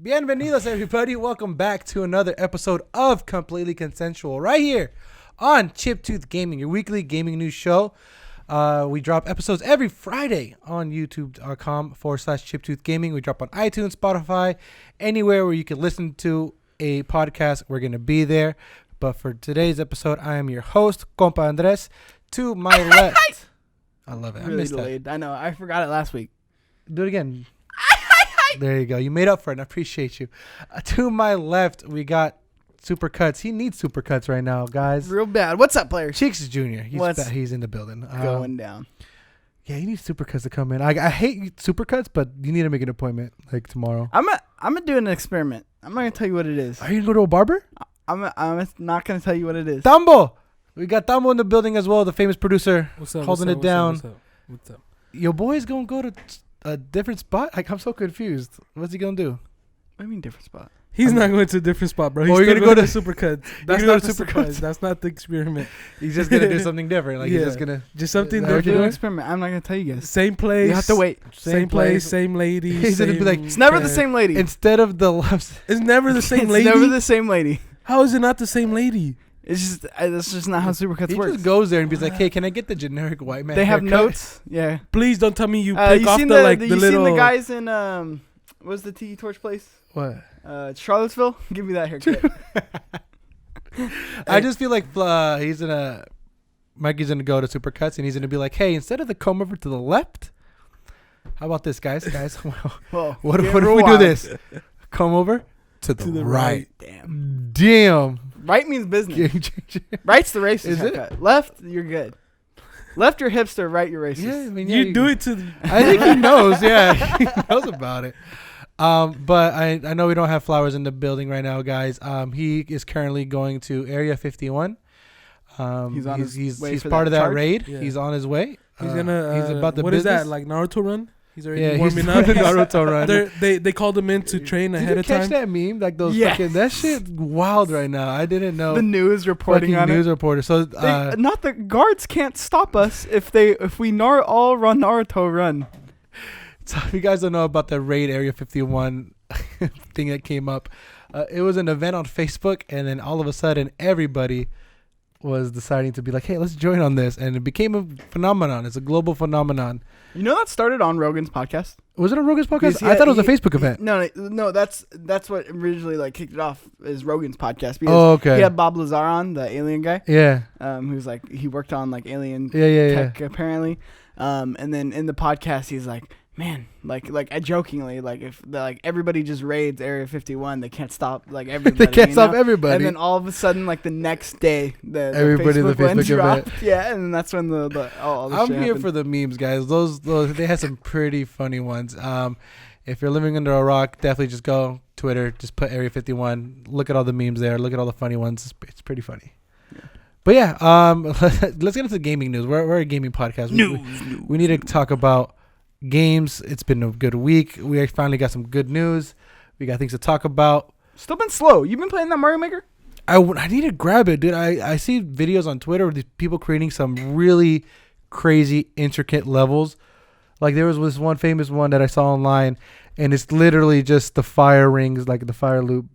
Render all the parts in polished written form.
Bienvenidos, everybody. Welcome back to another episode of Completely Consensual right here on Chiptooth Gaming, your weekly gaming news show. We drop episodes every Friday on youtube.com/Chiptooth Gaming. We drop on iTunes, Spotify, anywhere where you can listen to a podcast. We're going to be there. But for today's episode, I am your host, Compa Andres. To my left. I love it. Really I missed delayed. I know. I forgot it last week. Do it again. There you go. You made up for it. I appreciate you. To my left, we got Supercuts. He needs Supercuts right now, guys. Real bad. What's up, players? Cheeks Jr. He's in the building. Going down. Yeah, he needs Supercuts to come in. I hate Supercuts, but you need to make an appointment like tomorrow. I'm gonna do an experiment. I'm not gonna tell you what it is. Are you gonna go to a barber? I'm not gonna tell you what it is. Tambo. We got Tambo in the building as well, the famous producer. What's up? Holding it down. What's up? Your boy's gonna go to a different spot? Like, I'm so confused. What's he gonna do? What do you mean different spot? He's not going to a different spot, bro. He's you're gonna go to Supercuts. That's go not to the Supercuts. surprise. That's not the experiment. He's just gonna do something different. Like he's just gonna something Is that what you're different. doing? Experiment. I'm not gonna tell you guys. Same place. You have to wait. Same place. Same lady. He's gonna be like, It's never the same lady. Instead of the left. It's never the same lady. It's never the same lady. How is it not the same lady? It's just that's just not how Supercuts He works. just goes there and be like, "Hey, can I get the generic white man?" They have haircut?" notes. Yeah. Please don't tell me you pick off seen the like you the little. seen the guys in what's the Tiki Torch place? What? Charlottesville. Give me that haircut. I just feel like Mikey's gonna go to Supercuts and he's gonna be like, "Hey, instead of the comb over to the left, how about this, guys? Well, what if real we do wild. this? Comb over to the right. Damn. Right means business. Game changer. Right's the racist Is it? haircut. Left, you're good. Left, you're hipster. Right, you're racist. Yeah, I mean, You do it to. I think he knows. Yeah, he knows about it. But I know we don't have Flowers in the building right now, guys. He is currently going to Area 51. He's part of that raid. Yeah. He's on his way. He's gonna. He's about the what is business. that? Like Naruto run? He's already He's warming up. doing the Naruto run. They called him in to train Did ahead you of catch time. that meme? Like those Yes. fucking that shit wild right now. I didn't know. The news reporting Fucking on news it. reporter. So Not the guards can't stop us if we all run Naruto run. so if you guys don't know about the raid Area 51 thing that came up, it was an event on Facebook, and then all of a sudden everybody was deciding to be like, hey, let's join on this, and it became a phenomenon. It's a global phenomenon. You know that started on Rogan's podcast. Was it a Rogan's podcast? Because I thought it was a Facebook event. No, that's what originally like kicked it off is Rogan's podcast. Because Oh, okay. he had Bob Lazar on, the alien guy. Yeah. Who's like he worked on like alien Yeah. tech apparently. And then in the podcast he's like, man, like I jokingly, like if everybody just raids Area 51, they can't stop like everybody. They can't stop everybody. And then all of a sudden, like the next day, the Everybody, the Facebook one Facebook dropped. event. Yeah, and that's when all the I'm shit here happened. for the memes, guys. Those they had some pretty funny ones. If you're living under a rock, definitely just go Twitter, just put Area 51. Look at all the memes there. Look at all the funny ones. It's pretty funny. Yeah. But yeah, let's get into gaming news. We're a gaming podcast. We need to talk about games. It's been a good week. We finally got some good news. We got things to talk about. Still been slow. You been playing that Mario Maker? I need to grab it, dude. I see videos on Twitter of these people creating some really crazy, intricate levels. Like there was this one famous one that I saw online, and it's literally just the fire rings, like the fire loop.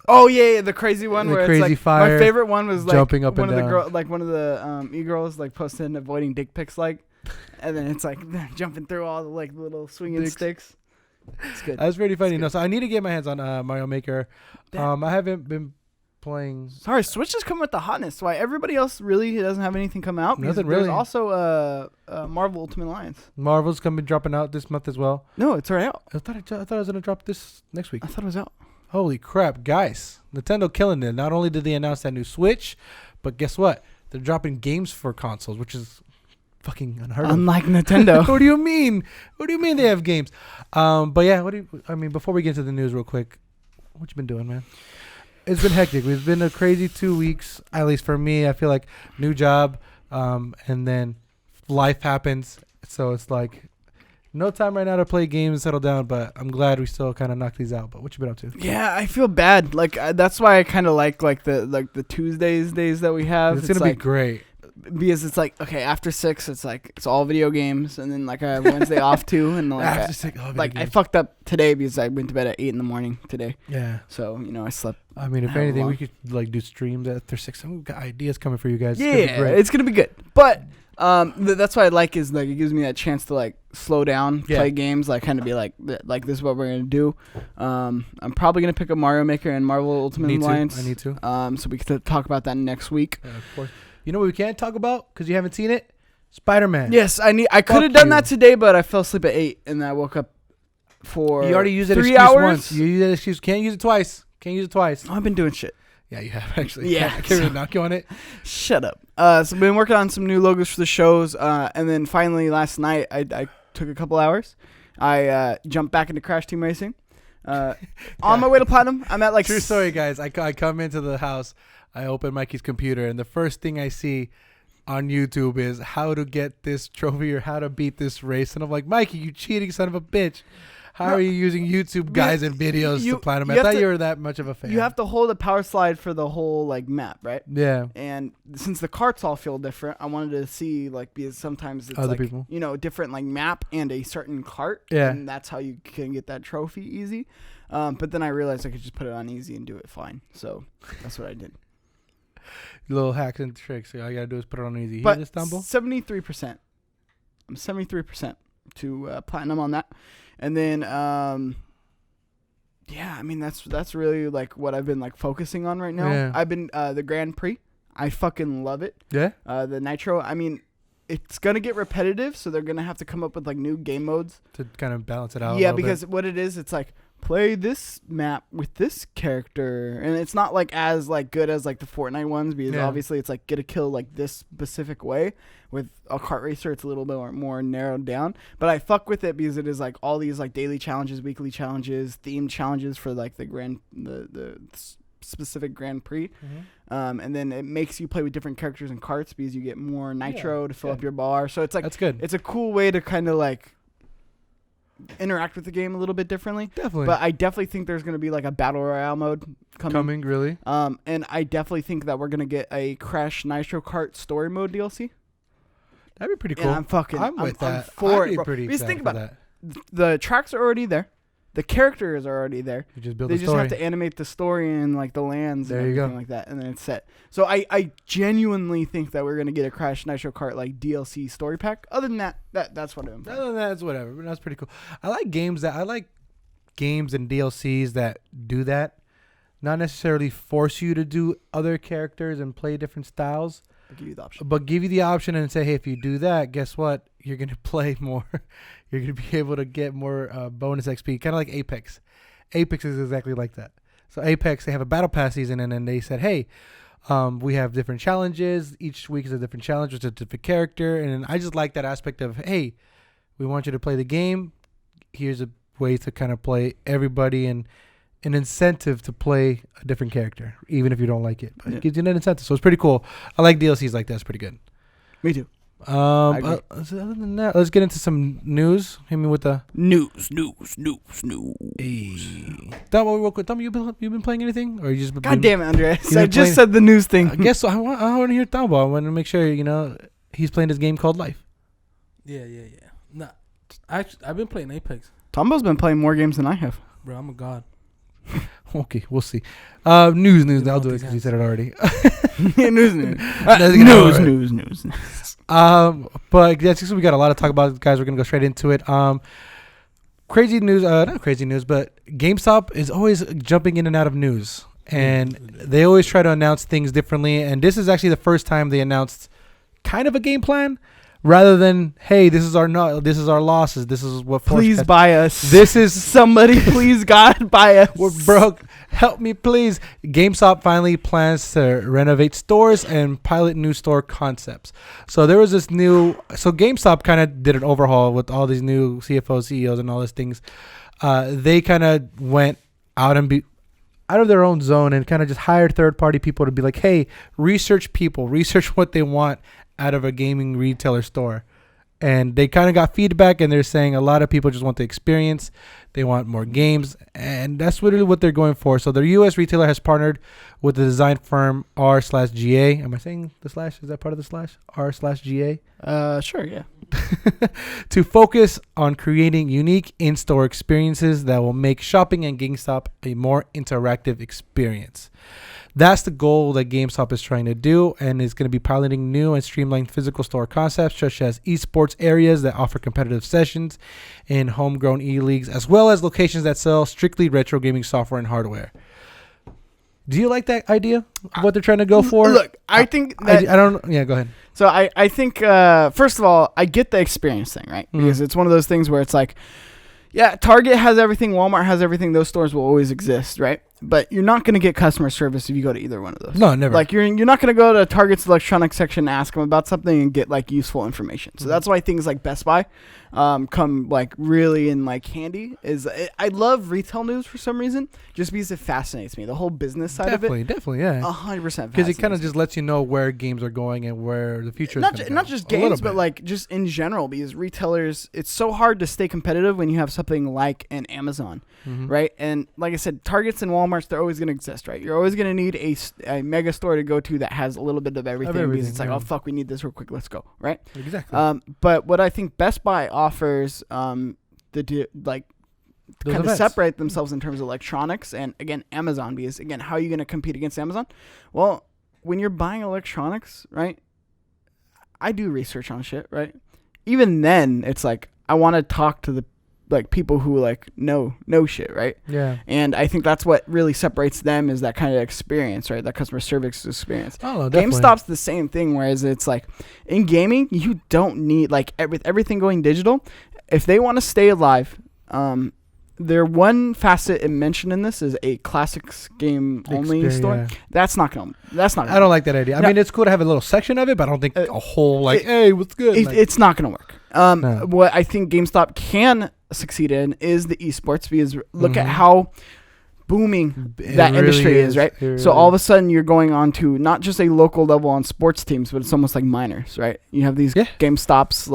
Oh yeah, the crazy one The where crazy it's like fire my favorite one was like jumping up one and of the down. one of the e-girls like posting avoiding dick pics like, and then it's like jumping through all the like little swinging Dicks. sticks. It's good. That's pretty funny. No, so I need to get my hands on Mario Maker. I haven't been playing. Sorry, Switch is coming with the hotness. Why everybody else really doesn't have anything come out? Nothing There's really. also Marvel Ultimate Alliance. Marvel's coming dropping out this month as well. No, it's already out. I thought it was gonna drop this next week. I thought it was out. Holy crap, guys! Nintendo killing it. Not only did they announce that new Switch, but guess what? They're dropping games for consoles, which is fucking unheard of. Unlike Nintendo. What do you mean? What do you mean they have games? But yeah, before we get into the news real quick, what you been doing, man? It's been hectic. It's been a crazy 2 weeks, at least for me. I feel like new job, and then life happens. So it's like no time right now to play games and settle down, but I'm glad we still kind of knocked these out. But what you been up to? Yeah, I feel bad. Like that's why I kind of like the Tuesdays days that we have. It's gonna like, be great. because it's like, okay, after 6, it's like it's all video games, and then like I have Wednesday off too, and like I fucked up today because I went to bed at 8 in the morning today. Yeah. So I slept. I mean, if anything, we could like do streams after 6. We've got ideas coming for you guys. Yeah, it's gonna be good. But that's what I like is like it gives me that chance to like slow down, play games, like kind of be like this is what we're gonna do. I'm probably gonna pick up Mario Maker and Marvel Ultimate Alliance. I need to. So we can talk about that next week. Yeah, of course. You know what we can't talk about because you haven't seen it? Spider-Man. Yes, I could have done that today, but I fell asleep at 8 and I woke up for you already used that 3 excuse hours. Once. You used that excuse. Can't use it twice. Oh, I've been doing shit. Yeah, you have actually. Yeah, I can't really knock you on it. Shut up. So I've been working on some new logos for the shows, and then finally last night I took a couple hours. I jumped back into Crash Team Racing. On my way to Platinum, I'm at like true story, guys. I come into the house, I open Mikey's computer, and the first thing I see on YouTube is how to get this trophy or how to beat this race, and I'm like, Mikey, you cheating son of a bitch. How are you using YouTube guides and videos to Platinum? I thought you were that much of a fan. You have to hold a power slide for the whole like map, right? Yeah. And since the carts all feel different, I wanted to see like because sometimes it's other like people. Different like map and a certain cart. Yeah. And that's how you can get that trophy easy. But then I realized I could just put it on easy and do it fine. So that's what I did. Little hacks and tricks. All you gotta do is put it on easy. But Hear this, Tambo? 73%. I'm 73% to Platinum on that. And then, I mean, that's really like what I've been like focusing on right now. Yeah. I've been the Grand Prix. I fucking love it. Yeah. The Nitro. I mean, it's gonna get repetitive, so they're gonna have to come up with like new game modes to kind of balance it out. Yeah, because what it is, it's like play this map with this character, and it's not like as like good as like the Fortnite ones because obviously it's like get a kill like this specific way. With a kart racer, it's a little bit more narrowed down, but I fuck with it because it is like all these like daily challenges, weekly challenges, themed challenges for like the specific Grand Prix. Mm-hmm. And then it makes you play with different characters and carts because you get more nitro to fill up your bar. So it's like that's good. It's a cool way to kind of like interact with the game a little bit differently. Definitely. But I definitely think there's going to be like a battle royale mode coming. Really? And I definitely think that we're going to get a Crash Nitro Kart story mode DLC. That'd be pretty cool. Yeah, I'm with that. I'm for I'd be it, pretty because excited think about that. The tracks are already there. The characters are already there. You just build they the just story. have to animate the story and like the lands there and you everything go. like that, and then it's set. So I genuinely think that we're gonna get a Crash Nitro Kart like DLC story pack. Other than that's what I'm. Other than that, it's whatever. But that's pretty cool. I like games and DLCs that do that. Not necessarily force you to do other characters and play different styles. But give you the option and say, hey, if you do that, guess what? You're going to play more. You're going to be able to get more bonus XP. Kind of like Apex. Apex is exactly like that. So Apex, they have a battle pass season, and then they said, hey, we have different challenges. Each week is a different challenge with a different character. And I just like that aspect of, hey, we want you to play the game. Here's a way to kind of play everybody and an incentive to play a different character, even if you don't like it. But it gives you an incentive, so it's pretty cool. I like DLCs like that. It's pretty good. Me too. Other than that, let's get into some news. Hit me with the news. Hey. Tell me, you've been playing anything, or you just? God damn it, Andres! I just said the news thing. I guess so. I want to hear Tambo. I want to make sure he's playing this game called Life. Yeah. Nah, I've been playing Apex. Tambo's been playing more games than I have. Bro, I'm a god. Okay, we'll see. News. I'll do it because you said it already. News. But yeah, we got a lot to talk about, guys. We're gonna go straight into it. Crazy news. Not crazy news, but GameStop is always jumping in and out of news, and they always try to announce things differently. And this is actually the first time they announced kind of a game plan. Rather than, hey, this is our losses. This is what. Please buy us. This is somebody. Please, God, buy us. We're broke. Help me, please. GameStop finally plans to renovate stores and pilot new store concepts. So there was this new. So GameStop kind of did an overhaul with all these new CFOs, CEOs, and all these things. They kind of went out of their own zone and kind of just hired third-party people to be like, hey, research what they want out of a gaming retailer store. And they kind of got feedback, and they're saying a lot of people just want the experience. They want more games, and that's really what they're going for. So their U.S. retailer has partnered with the design firm r/GA. Am I saying the slash? Is that part of the slash? r/GA? Sure, yeah. To focus on creating unique in-store experiences that will make shopping at GameStop a more interactive experience. That's the goal that GameStop is trying to do, and is going to be piloting new and streamlined physical store concepts such as esports areas that offer competitive sessions in homegrown e-leagues, as well as locations that sell strictly retro gaming software and hardware. Do you like that idea of what they're trying to go for? Look, I think that... I don't... Yeah, go ahead. So I think, first of all, I get the experience thing, right? Because it's one of those things where it's like, yeah, Target has everything, Walmart has everything, those stores will always exist, right? But you're not going to get customer service if you go to either one of those. No, never. Like, you're not going to go to Target's electronics section and ask them about something and get, like, useful information. So that's why things like Best Buy come, like, really in, like, handy. I love retail news for some reason, just because it fascinates me. The whole business side of it. Definitely, yeah. 100%. Because it kind of just lets you know where games are going and where the future is going to go. Not just games, but, like, just in general, because retailers, it's so hard to stay competitive when you have something like an Amazon, right? And, like I said, Targets and Walmart's, they're always going to exist, right? You're always going to need a mega store to go to that has a little bit of everything, because it's like, oh, fuck, we need this real quick. Let's go, right? Exactly. But what I think Best Buy offers, kind of separate themselves in terms of electronics and, again, Amazon, because, again, how are you going to compete against Amazon? Well, when you're buying electronics, right, I do research on shit, right? Even then, it's like, I want to talk to the people who know shit, right? Yeah. And I think that's what really separates them, is that kind of experience, right? That customer service experience. Oh, definitely. GameStop's the same thing, whereas it's like in gaming, you don't need, like, with everything going digital, if they want to stay alive, their one facet mentioned in this is a classics game only store. Yeah. That's not gonna. I don't like that idea. I mean, it's cool to have a little section of it, but I don't think a whole hey, what's good? It's not gonna work. No. What I think GameStop can succeed in is the esports, because look at how booming that industry is, right? So all of a sudden you're going on to not just a local level on sports teams, but it's almost like minors, right? You have these GameStops,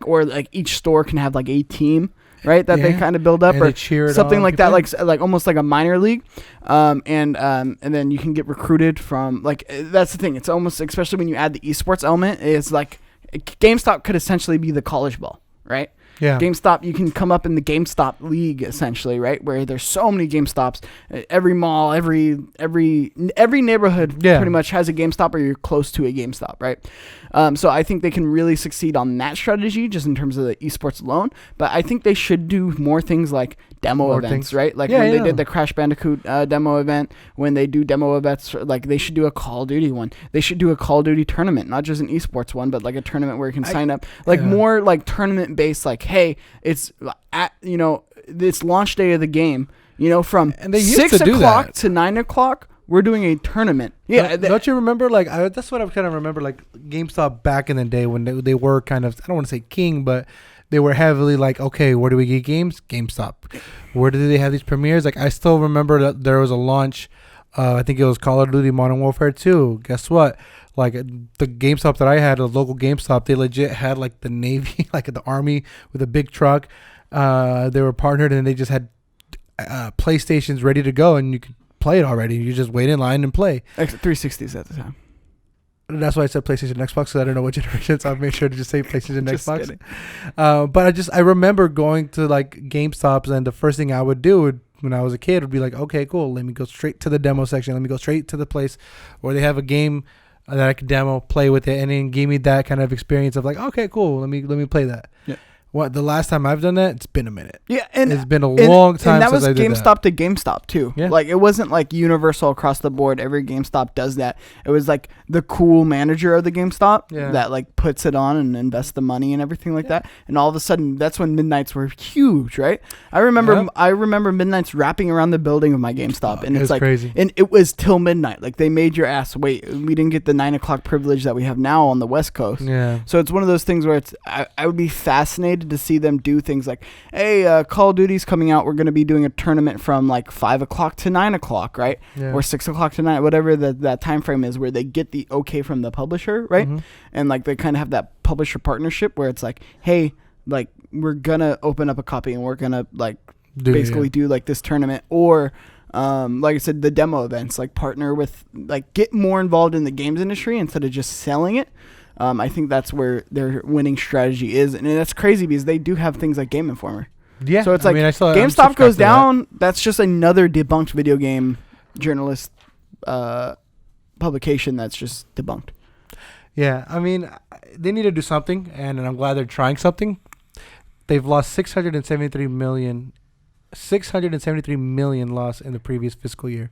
or each store can have like a team, right? That they kind of build up, or something like that, like almost like a minor league, and then you can get recruited from, like, that's the thing. It's almost, especially when you add the esports element, it's like GameStop could essentially be the college ball, right? Yeah. GameStop, you can come up in the GameStop league, essentially, right? Where there's so many GameStops. Every mall, every neighborhood pretty much has a GameStop, or you're close to a GameStop, right? So I think they can really succeed on that strategy, just in terms of the esports alone. But I think they should do more things like demo events, right? Like when they did the Crash Bandicoot demo event, when they do demo events, like they should do a Call of Duty one. They should do a Call of Duty tournament, not just an esports one, but like a tournament where you can sign up, like more like tournament based, like, hey, it's at, it's launch day of the game, from 6 o'clock to 9 o'clock. We're doing a tournament. Yeah. Don't you remember? Like, that's what I kind of remember. Like GameStop back in the day when they were kind of, I don't want to say king, but they were heavily like, okay, where do we get games? GameStop. Where did they have these premieres? Like, I still remember that there was a launch. I think it was Call of Duty Modern Warfare 2. Guess what? Like, the GameStop that I had, a local GameStop, they legit had like the Navy, like the Army with a big truck. They were partnered, and they just had PlayStations ready to go, and you could play it already. You just wait in line and play. 360s at the time. That's why I said PlayStation and Xbox, because I don't know what generation, so I've made sure to just say PlayStation and Xbox. But I remember going to like GameStops, and the first thing I would do when I was a kid would be like, okay, cool, let me go straight to the demo section. Let me go straight to the place where they have a game that I could demo, play with it, and then give me that kind of experience of like, okay, cool, let me play that. Yeah. What, the last time I've done that, it's been a minute. Yeah, and it's been a long time since I did that. And that was GameStop to GameStop too. Yeah. Like, it wasn't like universal across the board. Every GameStop does that. It was like the cool manager of the GameStop that like puts it on and invests the money and everything like that. And all of a sudden, that's when midnights were huge, right? I remember midnights wrapping around the building of my GameStop, and it's like crazy. And it was till midnight. Like, they made your ass wait. We didn't get the 9 o'clock privilege that we have now on the West Coast. Yeah. So it's one of those things where I would be fascinated anticipated to see them do things like, hey, Call of Duty's coming out. We're going to be doing a tournament from like 5 o'clock to 9 o'clock, right? Yeah. Or 6 o'clock to 9, whatever that time frame is, where they get the okay from the publisher, right? Mhm. And like they kind of have that publisher partnership where it's like, hey, like we're going to open up a copy and we're going to like basically do like this tournament, or like I said, the demo events, like partner with, like get more involved in the games industry instead of just selling it. I think that's where their winning strategy is, and that's crazy because they do have things like Game Informer. Yeah, so it's like I saw, GameStop goes down. That's just another debunked video game journalist publication that's just debunked. Yeah, I mean, they need to do something, and I'm glad they're trying something. They've lost 673 million loss in the previous fiscal year.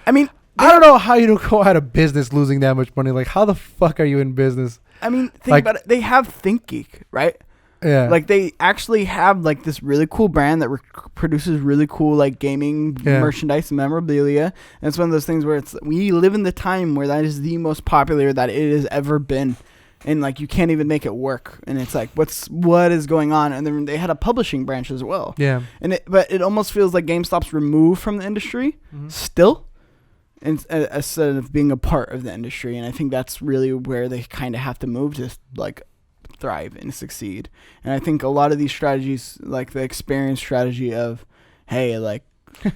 I mean, I don't know how you don't go out of business losing that much money. Like, how the fuck are you in business? I mean, think about it. They have ThinkGeek, right? Yeah. Like, they actually have, like, this really cool brand that produces really cool, like, gaming merchandise and memorabilia. And it's one of those things where we live in the time where that is the most popular that it has ever been. And, like, you can't even make it work. And it's like, what is going on? And then they had a publishing branch as well. Yeah. But it almost feels like GameStop's removed from the industry still, instead of being a part of the industry. And I think that's really where they kind of have to move to, like, thrive and succeed. And I think a lot of these strategies, like the experience strategy of, hey, like,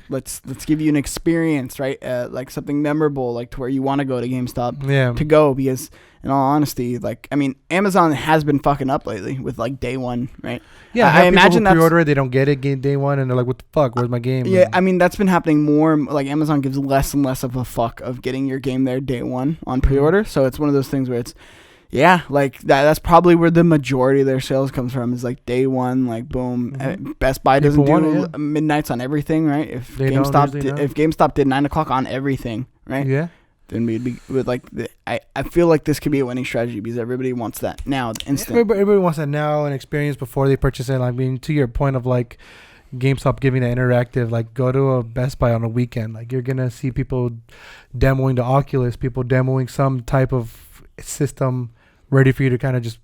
let's give you an experience, right? Like something memorable, like to where you want to go to GameStop to go, because in all honesty, like, I mean, Amazon has been fucking up lately with like day one, right? Yeah, I imagine that's pre-order it, they don't get it day one, and they're like, "What the fuck? Where's my game?" Yeah, I mean, that's been happening more. Like, Amazon gives less and less of a fuck of getting your game there day one on pre-order. So it's one of those things where it's, yeah, like that's probably where the majority of their sales comes from, is like day one, like boom. Best Buy doesn't do midnights on everything, right? If GameStop did 9 o'clock on everything, right? Yeah. Then we'd be with like I feel like this could be a winning strategy because everybody wants that now, instant. Everybody wants that now and experience before they purchase it. I mean, to your point of like GameStop giving that interactive, like go to a Best Buy on a weekend, like you're gonna see people demoing the Oculus, people demoing some type of system ready for you to kind of just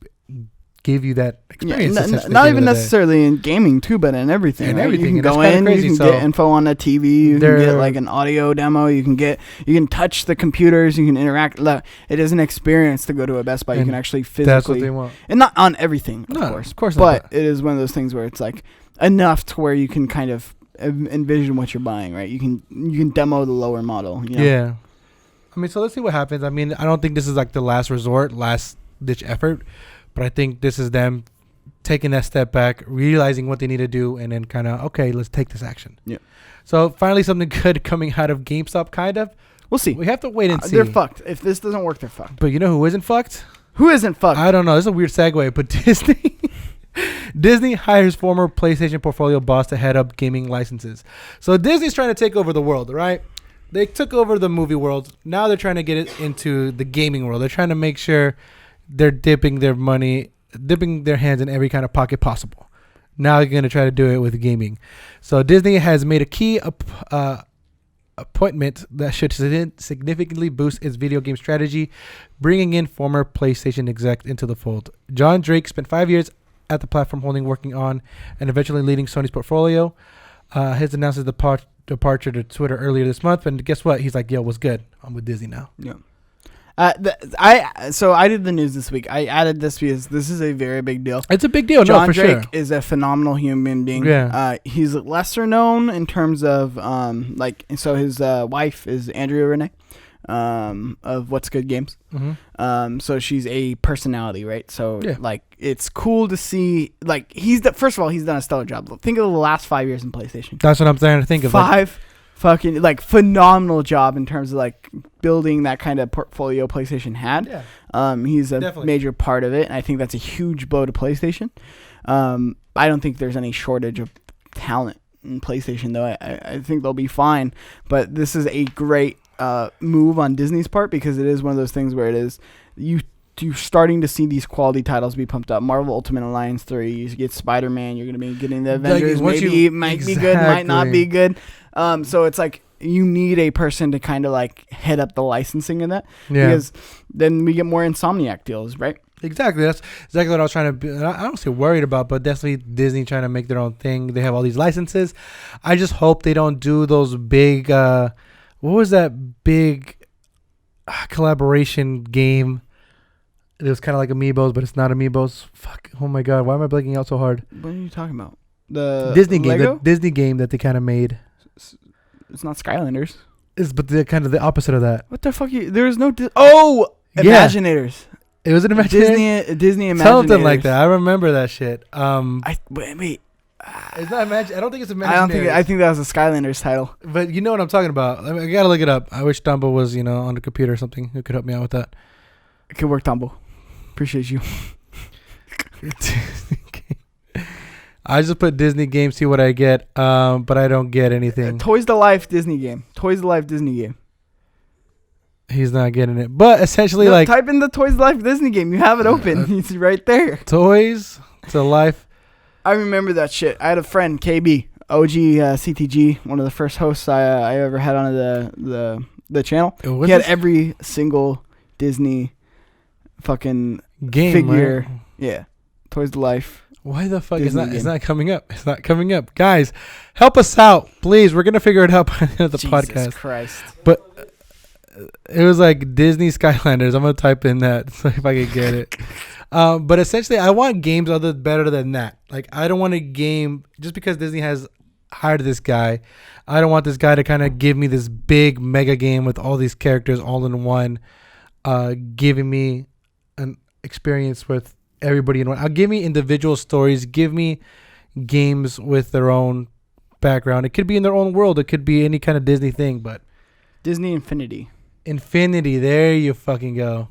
give you that experience. Not even necessarily in gaming too, but in everything. And right? everything. You can go in, you can get info on the TV, you can get like an audio demo, you can touch the computers, you can interact. It is an experience to go to a Best Buy. You can actually physically. That's what they want. And not on everything, of course not. But it is one of those things where it's like enough to where you can kind of envision what you're buying, right? You can demo the lower model. You know? Yeah. I mean, so let's see what happens. I mean, I don't think this is like the last resort, last ditch effort. But I think this is them taking that step back, realizing what they need to do, and then kind of, okay, let's take this action. Yeah. So finally something good coming out of GameStop, kind of. We'll see. We have to wait and see. They're fucked. If this doesn't work, they're fucked. But you know who isn't fucked? Who isn't fucked? I don't know. This is a weird segue, but Disney. Disney hires former PlayStation portfolio boss to head up gaming licenses. So Disney's trying to take over the world, right? They took over the movie world. Now they're trying to get it into the gaming world. They're trying to make sure they're dipping their hands in every kind of pocket possible. Now they're going to try to do it with gaming. So Disney has made a key appointment that should significantly boost its video game strategy, bringing in former PlayStation exec into the fold. John Drake spent 5 years at the platform holding, working on, and eventually leading Sony's portfolio. His announced his departure to Twitter earlier this month, and guess what? He's like, "Yo, what's good? I'm with Disney now." Yeah. I did the news this week. I added this because this is a very big deal. It's a big deal. John Drake is a phenomenal human being. Yeah. He's lesser known in terms of so his wife is Andrea Renee, of What's Good Games. Mm-hmm. So she's a personality, right? So it's cool to see, like, first of all, he's done a stellar job. Think of the last 5 years in PlayStation. That's what I'm trying to think of. Fucking like phenomenal job in terms of like building that kind of portfolio PlayStation had. Yeah. He's a major part of it, and I think that's a huge blow to PlayStation. I don't think there's any shortage of talent in PlayStation, though. I think they'll be fine. But this is a great move on Disney's part, because it is one of those things where it is you're starting to see these quality titles be pumped up. Marvel Ultimate Alliance 3, you get Spider-Man, you're going to be getting the Avengers. Maybe it might be good, might not be good. So it's like you need a person to kind of like head up the licensing of that. Yeah. Because then we get more Insomniac deals, right? Exactly. That's exactly what I was trying to be. I don't say worried about, but definitely Disney trying to make their own thing. They have all these licenses. I just hope they don't do those big. What was that big collaboration game? It was kind of like Amiibos, but it's not Amiibos. Fuck. Oh my god. Why am I blanking out so hard? What are you talking about? The Disney game. Lego? The Disney game that they kind of made. It's not Skylanders. But they're kind of the opposite of that. What the fuck? There's no. Yeah. Imaginators. It was an Imaginators. Disney Imaginators. Something like that. I remember that shit. Wait. It's not I don't think it's Imaginators. I think that was a Skylanders title. But you know what I'm talking about. I gotta look it up. I wish Tambo was, on the computer or something who could help me out with that. Good work, Tambo. Appreciate you. I just put Disney game, see what I get, but I don't get anything. Toys to Life Disney game. Toys to Life Disney game. He's not getting it. But essentially, type in the Toys to Life Disney game. You have it open. It's right there. Toys to Life. I remember that shit. I had a friend, KB, OG CTG, one of the first hosts I ever had on the channel. He had every single Disney fucking game figure. Right? Yeah. Toys to Life. Why the fuck is that? It's not coming up. It's not coming up. Guys, help us out, please. We're going to figure it out by the end of the podcast. Jesus Christ. But it was like Disney Skylanders. I'm going to type in that so if I can get it. But essentially, I want games better than that. Like, I don't want a game, just because Disney has hired this guy, I don't want this guy to kind of give me this big mega game with all these characters all in one, giving me an experience with everybody in one. Give me individual stories. Give me games with their own background. It could be in their own world. It could be any kind of Disney thing, but Disney Infinity. There you fucking go.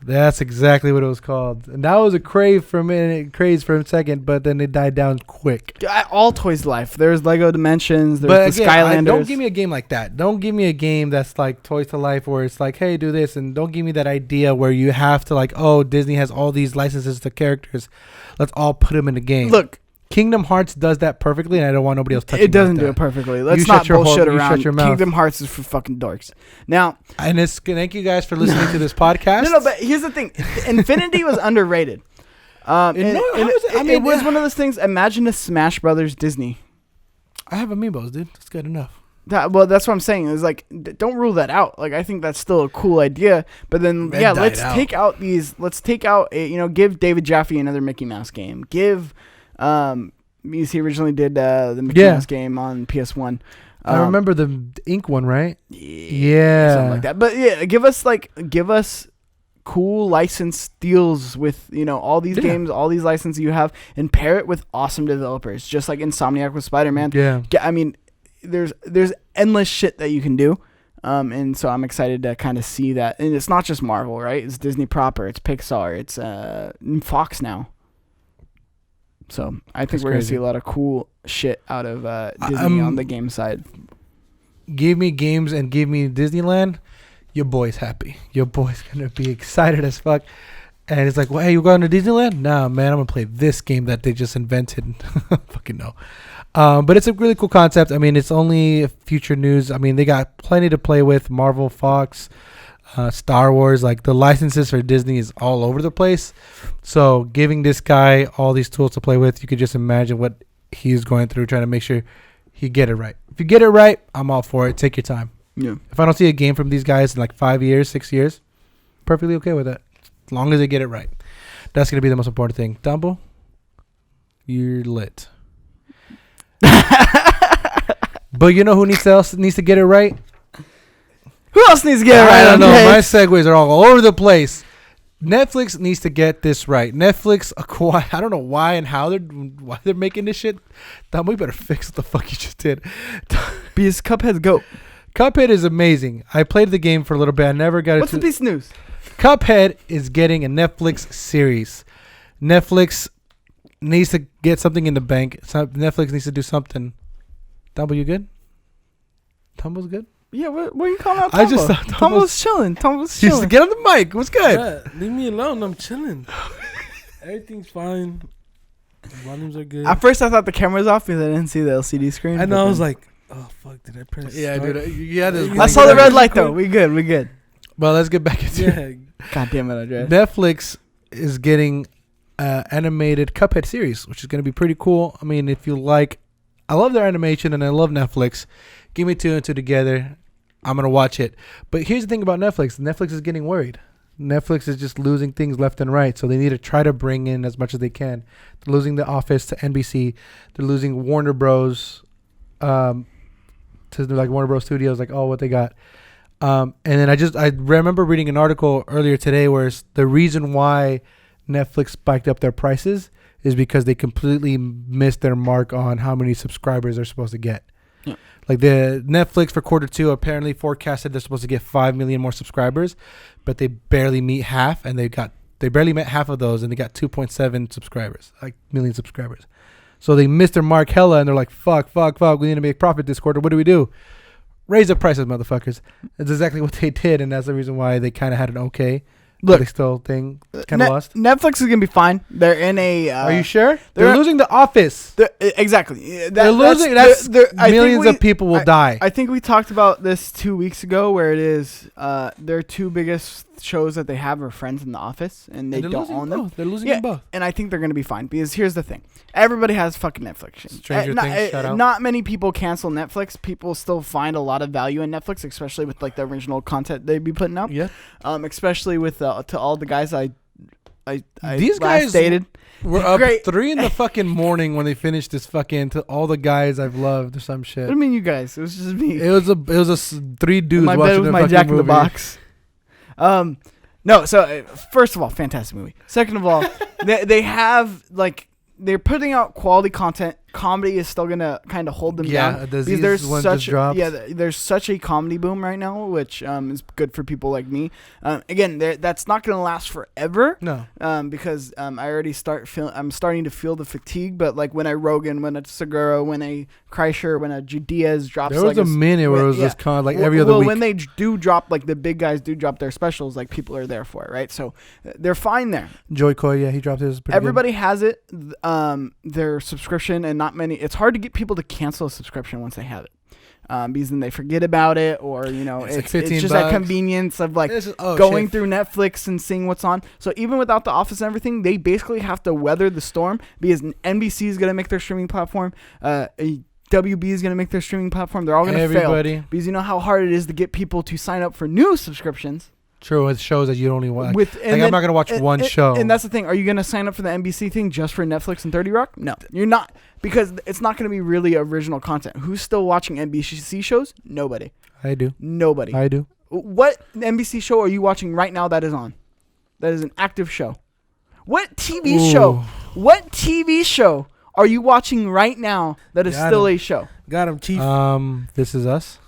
That's exactly what it was called. And that was a craze for a second, but then it died down quick. All Toys to Life. There's Lego Dimensions. There's But the again, Skylanders. don't give me a game like that. Don't give me a game that's like Toys to Life where it's like, hey, do this. And don't give me that idea where you have to Disney has all these licenses to characters. Let's all put them in the game. Look. Kingdom Hearts does that perfectly, and I don't want nobody else touching it. It doesn't do it perfectly. Let's not bullshit around. Kingdom Hearts is for fucking dorks. Now, and thank you guys for listening to this podcast. No, but here's the thing: Infinity was underrated. It was one of those things. Imagine a Smash Brothers Disney. I have Amiibos, dude. That's good enough. That's what I'm saying. It's like, don't rule that out. Like, I think that's still a cool idea. But then, let's take out give David Jaffe another Mickey Mouse game. Give. He originally did the Mickey Mouse game on PS1. I remember the ink one, right? Yeah, something like that. But yeah, give us cool license deals with all these games, all these licenses you have, and pair it with awesome developers, just like Insomniac with Spider-Man. Yeah, I mean, there's endless shit that you can do. And so I'm excited to kind of see that. And it's not just Marvel, right? It's Disney proper. It's Pixar. It's Fox now. So I think we're going to see a lot of cool shit out of Disney on the game side. Give me games and give me Disneyland. Your boy's happy. Your boy's going to be excited as fuck. And it's like, well, hey, you going to Disneyland? Nah, man, I'm going to play this game that they just invented. Fucking no. But it's a really cool concept. I mean, it's only future news. I mean, they got plenty to play with. Marvel, Fox, Star Wars, like the licenses for Disney is all over the place. So giving this guy all these tools to play with, you could just imagine what he's going through trying to make sure he get it right. If you get it right, I'm all for it. Take your time. Yeah. If I don't see a game from these guys in like 5 years, 6 years, perfectly okay with that. As long as they get it right. That's going to be the most important thing. Tambo, you're lit. But you know who needs to get it right? Who else needs to get it right? I don't know. My segues are all over the place. Netflix needs to get this right. Netflix acquire. I don't know why and how they're making this shit. Tambo, you better fix what the fuck you just did. Because Cuphead's GOAT. Cuphead is amazing. I played the game for a little bit. I never got it. What's the piece of news? Cuphead is getting a Netflix series. Netflix needs to get something in the bank. Netflix needs to do something. Tambo, you good? Tambo's good? Yeah, what are you calling out Tambo? I just thought Tambo's chilling. Tambo's chilling. Get on the mic. What's good? Yeah, leave me alone. I'm chilling. Everything's fine. The volumes are good. At first, I thought the camera was off because I didn't see the LCD screen. I know. I was like, oh, fuck. Did I press Yeah, start? dude. Yeah, I saw the red light, though. We good. Well, let's get back into it. Yeah. God damn it, Andres. Netflix is getting animated Cuphead series, which is going to be pretty cool. I mean, if you like, I love their animation and I love Netflix. Give me 2 and 2 together. I'm going to watch it. But here's the thing about Netflix. Netflix is getting worried. Netflix is just losing things left and right. So they need to try to bring in as much as they can. They're losing The Office to NBC. They're losing Warner Bros. To like Warner Bros. Studios. Like, oh, what they got. And then I remember reading an article earlier today where the reason why Netflix spiked up their prices is because they completely missed their mark on how many subscribers they're supposed to get. Yeah. Like the Netflix for Q2 apparently forecasted they're supposed to get 5 million more subscribers, but they barely meet half, and they barely met half of those, and they got 2.7 subscribers, like million subscribers. So they missed their mark hella, and they're like, fuck, we need to make profit this quarter. What do we do? Raise the prices, motherfuckers. That's exactly what they did, and that's the reason why they kind of had an okay. Look, but they still kind of lost. Netflix is gonna be fine. They're in a. Are you sure? They're losing The Office. Exactly. They're losing. Millions of people will die. I think we talked about this 2 weeks ago, where it is their two biggest shows that they have are Friends and The Office, and they don't own them. They're losing them both. And I think they're gonna be fine because here's the thing: everybody has fucking Netflix. Stranger Things. Shout out. Not many people cancel Netflix. People still find a lot of value in Netflix, especially with like the original content they'd be putting out. Yeah. Especially with to all the guys these guys dated. We're up Great. 3 in the fucking morning when they finished this fucking to all the guys I've loved or some shit. What do you mean, you guys? It was just me. It was 3 dudes my watching bed with a my fucking Jack in movie. the Box. No. So first of all, fantastic movie. Second of all, they have like they're putting out quality content. Comedy is still gonna kind of hold them down. Yeah, because there's one such just dropped. there's such a comedy boom right now, which is good for people like me. Again, that's not gonna last forever. No. Because I'm starting to feel the fatigue. But like when a Rogan, when a Segura, when a Kreischer, when a Diaz drops, There was like a minute where it was just kind of like every other week. When they do drop, like the big guys do drop their specials, like people are there for it, right? So they're fine there. Joy Coy, yeah, he dropped his. Everybody has it, their subscription, and not many. It's hard to get people to cancel a subscription once they have it, because then they forget about it, or it's like $15 just that convenience of like going through Netflix and seeing what's on. So even without The Office and everything, they basically have to weather the storm because NBC is gonna make their streaming platform. WB is going to make their streaming platform. They're all going to fail. Because you know how hard it is to get people to sign up for new subscriptions. True, it shows that you don't only watch. I'm not going to watch one show. And that's the thing. Are you going to sign up for the NBC thing just for Netflix and 30 Rock? No, you're not. Because it's not going to be really original content. Who's still watching NBC shows? Nobody. I do. Nobody. I do. What NBC show are you watching right now that is on? That is an active show. What TV show? What TV show are you watching right now that is still a show? Got him, Chief. This Is Us.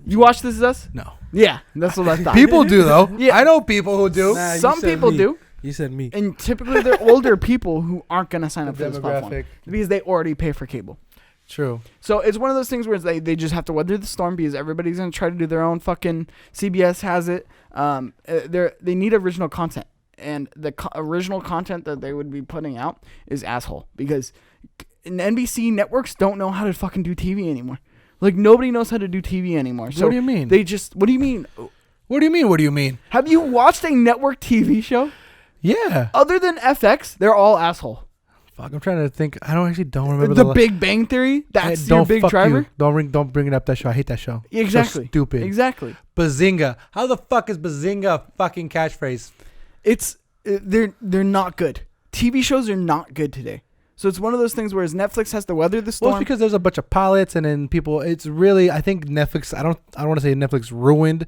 You watch This Is Us? No. Yeah, that's what I thought. People do though. Yeah. I know people who do. Nah, Some people do. You said me. And typically they're older people who aren't going to sign up for this platform because they already pay for cable. True. So it's one of those things where they just have to weather the storm because everybody's going to try to do their own fucking. CBS has it. They need original content. And the original content that they would be putting out is asshole because NBC networks don't know how to fucking do TV anymore. Like nobody knows how to do TV anymore. So what do you mean? What do you mean? What do you mean? What do you mean? Have you watched a network TV show? Yeah. Other than FX, they're all asshole. Fuck, I'm trying to think. I don't remember the Big Bang Theory. That's your big driver. You. Don't bring it up. That show. I hate that show. Exactly. So stupid. Exactly. Bazinga. How the fuck is Bazinga a fucking catchphrase? It's they're not good. TV shows are not good today. So it's one of those things where Netflix has to weather the storm. Well, it's because there's a bunch of pilots and then people. It's really, I think Netflix. I don't want to say Netflix ruined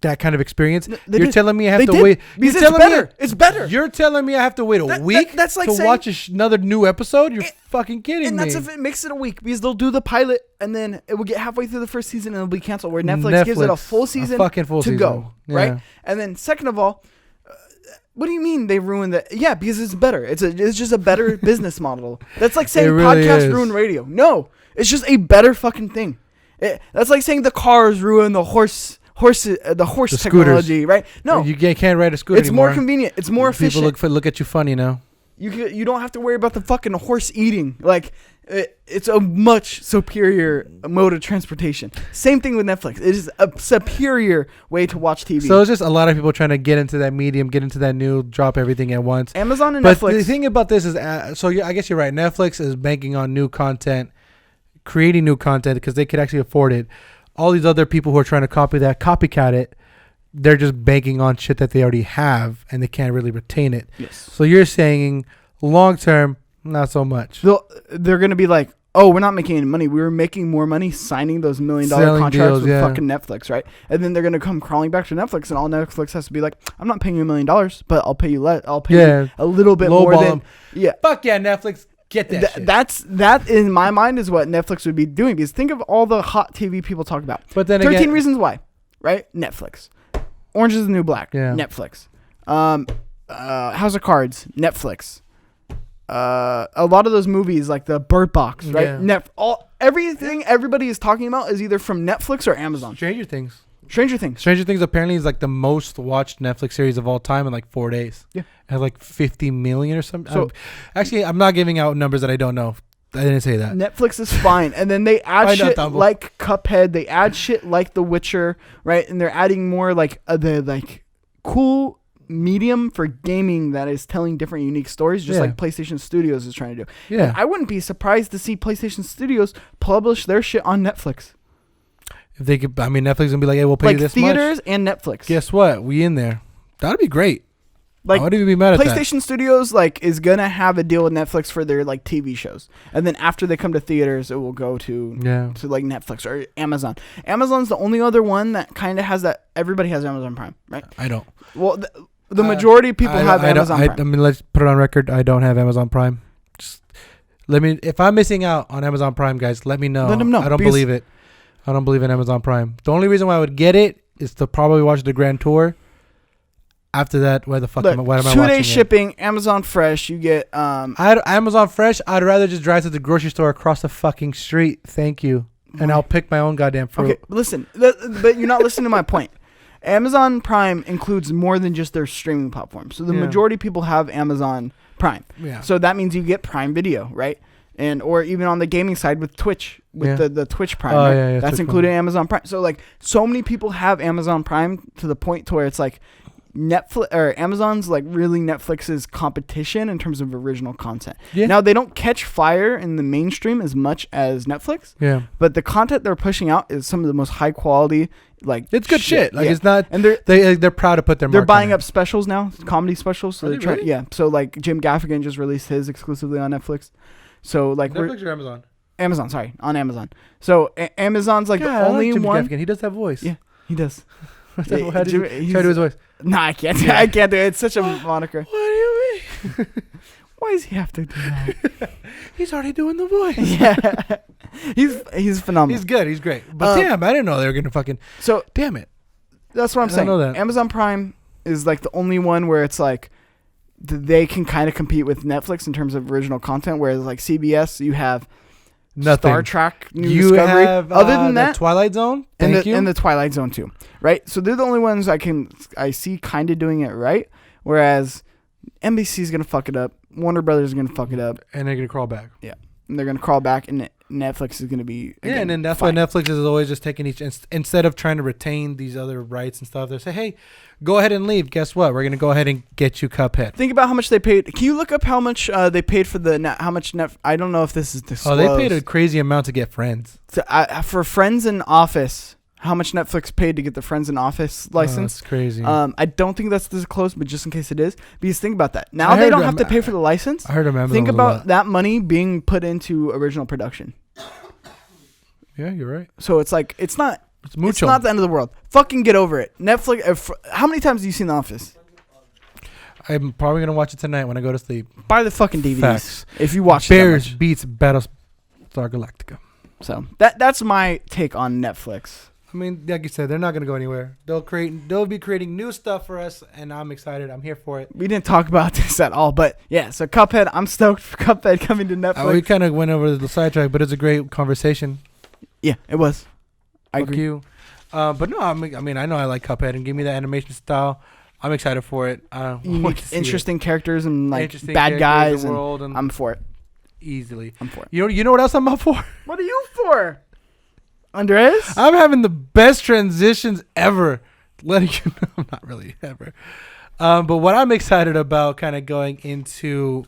that kind of experience. You're telling me I have to wait. Because it's better. It's better. You're telling me I have to wait a week that's like to watch another new episode? You're fucking kidding me. And that's if it makes it a week because they'll do the pilot and then it will get halfway through the first season and it'll be canceled. Where Netflix gives it a full season to go. Yeah. Right? And then second of all, what do you mean they ruined that? Yeah, because it's better. It's just a better business model. That's like saying really podcasts ruin radio. No, it's just a better fucking thing. That's like saying the cars ruin the horse technology, right? No, you can't ride a scooter. It's more convenient. It's more efficient. People look at you funny now. You don't have to worry about the fucking horse eating. Like, it's a much superior mode of transportation. Same thing with Netflix. It is a superior way to watch TV. So it's just a lot of people trying to get into that medium, get into that new, drop everything at once. Amazon and but Netflix. The thing about this is, I guess you're right. Netflix is banking on new content, creating new content because they could actually afford it. All these other people who are trying to copycat it, they're just banking on shit that they already have and they can't really retain it. Yes. So you're saying long term, not so much. They're going to be like, oh, we're not making any money. We were making more money signing those $1 million contracts deals, with yeah. fucking Netflix, right? And then they're going to come crawling back to Netflix, and all Netflix has to be like, I'm not paying you $1 million, but I'll pay you I'll pay you a little bit more than. Yeah. Fuck yeah, Netflix. Get that shit. That in my mind is what Netflix would be doing, because think of all the hot TV people talk about. But then 13 again, Reasons Why, right? Netflix. Orange is the New Black. Yeah. Netflix. House of Cards. Netflix. A lot of those movies, like the Bird Box, right? Yeah. Everything everybody is talking about is either from Netflix or Amazon. Stranger Things. Stranger Things Apparently is like the most watched Netflix series of all time in like 4 days. Yeah. It has like 50 million or something. So actually, I'm not giving out numbers that I don't know. I didn't say that. Netflix is fine, and then they add shit like Cuphead. They add shit like The Witcher, right? And they're adding more like the like cool medium for gaming that is telling different unique stories, just like PlayStation Studios is trying to do. Yeah, and I wouldn't be surprised to see PlayStation Studios publish their shit on Netflix. If they could, I mean, Netflix gonna be like, "Hey, we'll pay you this much." Like theaters and Netflix. Guess what? We in there. That'd be great. Like, I wouldn't even be mad at that. PlayStation Studios like is gonna have a deal with Netflix for their like TV shows, and then after they come to theaters, it will go to like Netflix or Amazon. Amazon's the only other one that kind of has that. Everybody has Amazon Prime, right? I don't. Well, the majority of people have Amazon Prime. I mean, let's put it on record. I don't have Amazon Prime. Just let me. If I'm missing out on Amazon Prime, guys, let me know. Let them know. I don't believe it. I don't believe in Amazon Prime. The only reason why I would get it is to probably watch the Grand Tour. After that, why am I watching 2 day shipping, Amazon Fresh, you get... Amazon Fresh, I'd rather just drive to the grocery store across the fucking street. Thank you. And I'll pick my own goddamn fruit. Okay, listen. But you're not listening to my point. Amazon Prime includes more than just their streaming platform. So the majority of people have Amazon Prime. Yeah. So that means you get Prime Video, right? Or even on the gaming side with Twitch, with the Twitch Prime. Oh, right? yeah, that's Twitch included Prime. in Amazon Prime. So like so many people have Amazon Prime to the point to where it's like Netflix or Amazon's like really Netflix's competition in terms of original content. Yeah. Now they don't catch fire in the mainstream as much as Netflix. Yeah. But the content they're pushing out is some of the most high quality. Like it's good shit. Like it's not, and they're proud to put their. They're buying up specials now, comedy specials. So they're trying. Really? Yeah. So like Jim Gaffigan just released his exclusively on Netflix. So like Netflix or Amazon? Amazon, sorry, on Amazon. So Amazon's like the only Jim one. Gaffigan. He does that voice. Yeah, he does. How do you do his voice? No, I can't. Yeah. I can't do it. It's such a moniker. What do you mean? Why does he have to do that? He's already doing the voice. Yeah, he's phenomenal. He's good. He's great. But damn, I didn't know they were gonna fucking. So damn it. That's what I'm saying. Know that. Amazon Prime is like the only one where it's like they can kind of compete with Netflix in terms of original content. Whereas like CBS, you have nothing. Star Trek, New Discovery. Have, other than that, Twilight Zone. And the Twilight Zone too, right? So they're the only ones I see kind of doing it right. Whereas NBC's gonna fuck it up, Warner Brothers is gonna fuck it up, and they're gonna crawl back. Yeah, and they're gonna crawl back, and Netflix is gonna be and then that's why Netflix is always just taking each instead of trying to retain these other rights and stuff. They say, hey, go ahead and leave. Guess what? We're gonna go ahead and get you Cuphead. Think about how much they paid. Can you look up how much they paid for how much I don't know if this is disclosed. Oh, they paid a crazy amount to get Friends. So, for Friends and Office, how much Netflix paid to get the Friends and Office license? That's crazy. I don't think that's disclosed, but just in case it is, because think about that. Now they don't have to pay for the license. I heard Amazon. Think about that money being put into original production. Yeah, you're right. So it's like it's not mucho. It's not the end of the world. Fucking get over it. Netflix. How many times have you seen The Office? I'm probably gonna watch it tonight when I go to sleep. Buy the fucking DVDs. Facts. If you watch Bears beats Battlestar Galactica. So that's my take on Netflix. I mean, like you said, they're not gonna go anywhere. They'll be creating new stuff for us, and I'm excited. I'm here for it. We didn't talk about this at all, but yeah. So Cuphead, I'm stoked for Cuphead coming to Netflix. We kind of went over the sidetrack, but it's a great conversation. Yeah, it was. I Fuck agree. you. But no, I mean, I know I like Cuphead, and give me that animation style. I'm excited for it. I want Unique, to see interesting characters and like Interesting bad characters guys. in the And world and I'm for it. easily. I'm for it. You know what else I'm up for? What are you for? Andres? I'm having the best transitions ever. Letting you know, not really ever. But what I'm excited about, kind of going into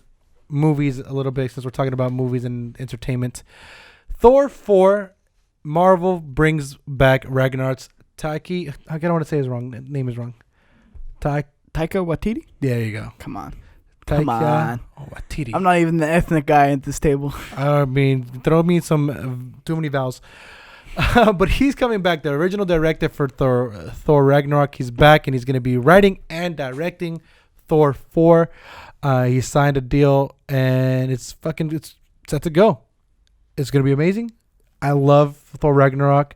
movies a little bit, since we're talking about movies and entertainment. Thor 4, Marvel brings back Ragnarok's Taiki. I don't want to say his name is wrong. Taika Waititi? There you go. Come on. Taika Come on. Waititi. I'm not even the ethnic guy at this table. I mean, throw me some too many vowels. But he's coming back. The original director for Thor Ragnarok. He's back, and he's going to be writing and directing Thor 4. He signed a deal, and it's set to go. It's going to be amazing. I love Thor Ragnarok.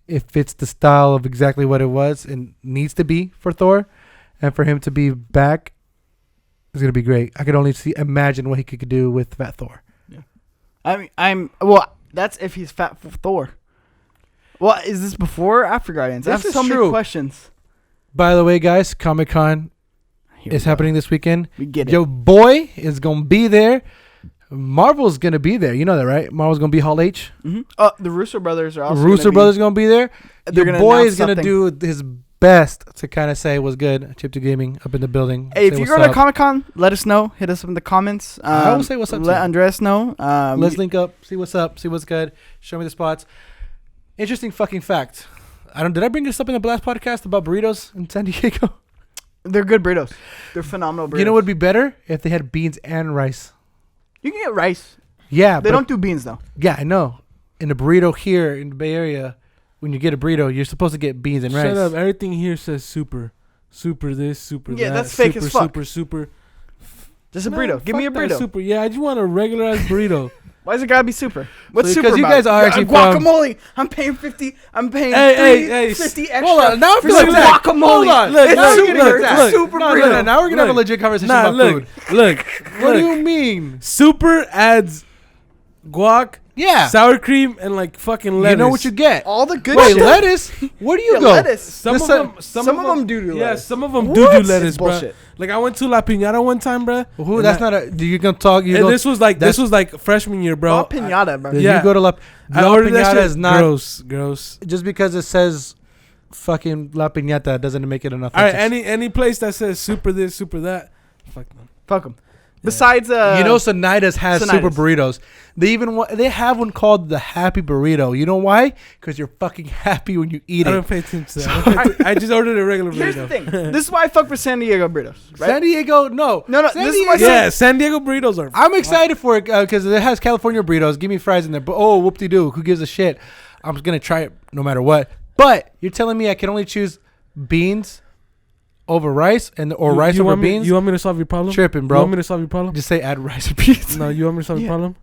It fits the style of exactly what it was and needs to be for Thor. And for him to be back is going to be great. I could only imagine what he could do with Fat Thor. Yeah. Well, that's if he's Fat Thor. Well, is this before or after Guardians? I have so many questions. By the way, guys, Comic-Con is happening this weekend. We get it. Your boy is going to be there. Marvel's going to be there. You know that, right? Marvel's going to be Hall H. Mm-hmm. The Russo brothers are also Brothers going to be there. Your boy is going to do his best to kind of say what's good. Chip to Gaming up in the building. Hey, if you're going to Comic-Con, let us know. Hit us up in the comments. I will say what's up. Let Andres know. Let's link up. See what's up. See what's good. Show me the spots. Interesting fucking fact. Did I bring this up in the last podcast about burritos in San Diego? They're good burritos. They're phenomenal burritos. You know what would be better? If they had beans and rice. You can get rice. Yeah. They don't do beans, though. Yeah, I know. In the burrito here in the Bay Area, when you get a burrito, you're supposed to get beans and rice. Shut up. Everything here says super. Super this, super that. Yeah, that's fake as fuck. Super. Just a burrito. Give me a burrito. Super. Yeah, I just want a regular ass burrito. Why does it gotta be super? What's super because you about guys are actually guacamole. I'm paying 50. I'm paying 50 extra. Hold on. Now I for feel like some that. guacamole. Hold on. It's Look, super no, burrito. now we're gonna have a legit conversation about food. Look. What do you mean? Super adds guac, Yeah. sour cream, and like fucking lettuce. You know what you get. All the good Wait, shit. lettuce? Where do you go? Lettuce. Some of them do Yeah, lettuce. some of them What? do It's lettuce, bro. bullshit. Like I went to La Piñata one time, bro. Who? That's not a. You're gonna talk. And this was like freshman year, bro. All pinata, bro. Yeah. You go to La I ordered that Piñata shit. is not Gross. just because it says fucking La Piñata doesn't make it enough. All right, any place that says super this, super that, fuck them. Fuck them. Besides, Sonidas has Sonidas. super burritos. They have one called the Happy Burrito. You know why? Because you're fucking happy when you eat I it. don't pay attention to that. I just ordered a regular burrito. here's the thing. This is why I fuck with San Diego burritos. Right? San Diego, no. No, San this is Diego, why Yeah, San Diego burritos are. I'm excited for it because it has California burritos. Give me fries in there. But whoop-de-doo. Who gives a shit? I'm going to try it no matter what. But you're telling me I can only choose beans over rice or rice over beans? You want me to solve your problem? Tripping, bro. You want me to solve your problem? Just say add rice or beans. No, you want me to solve Yeah. your problem?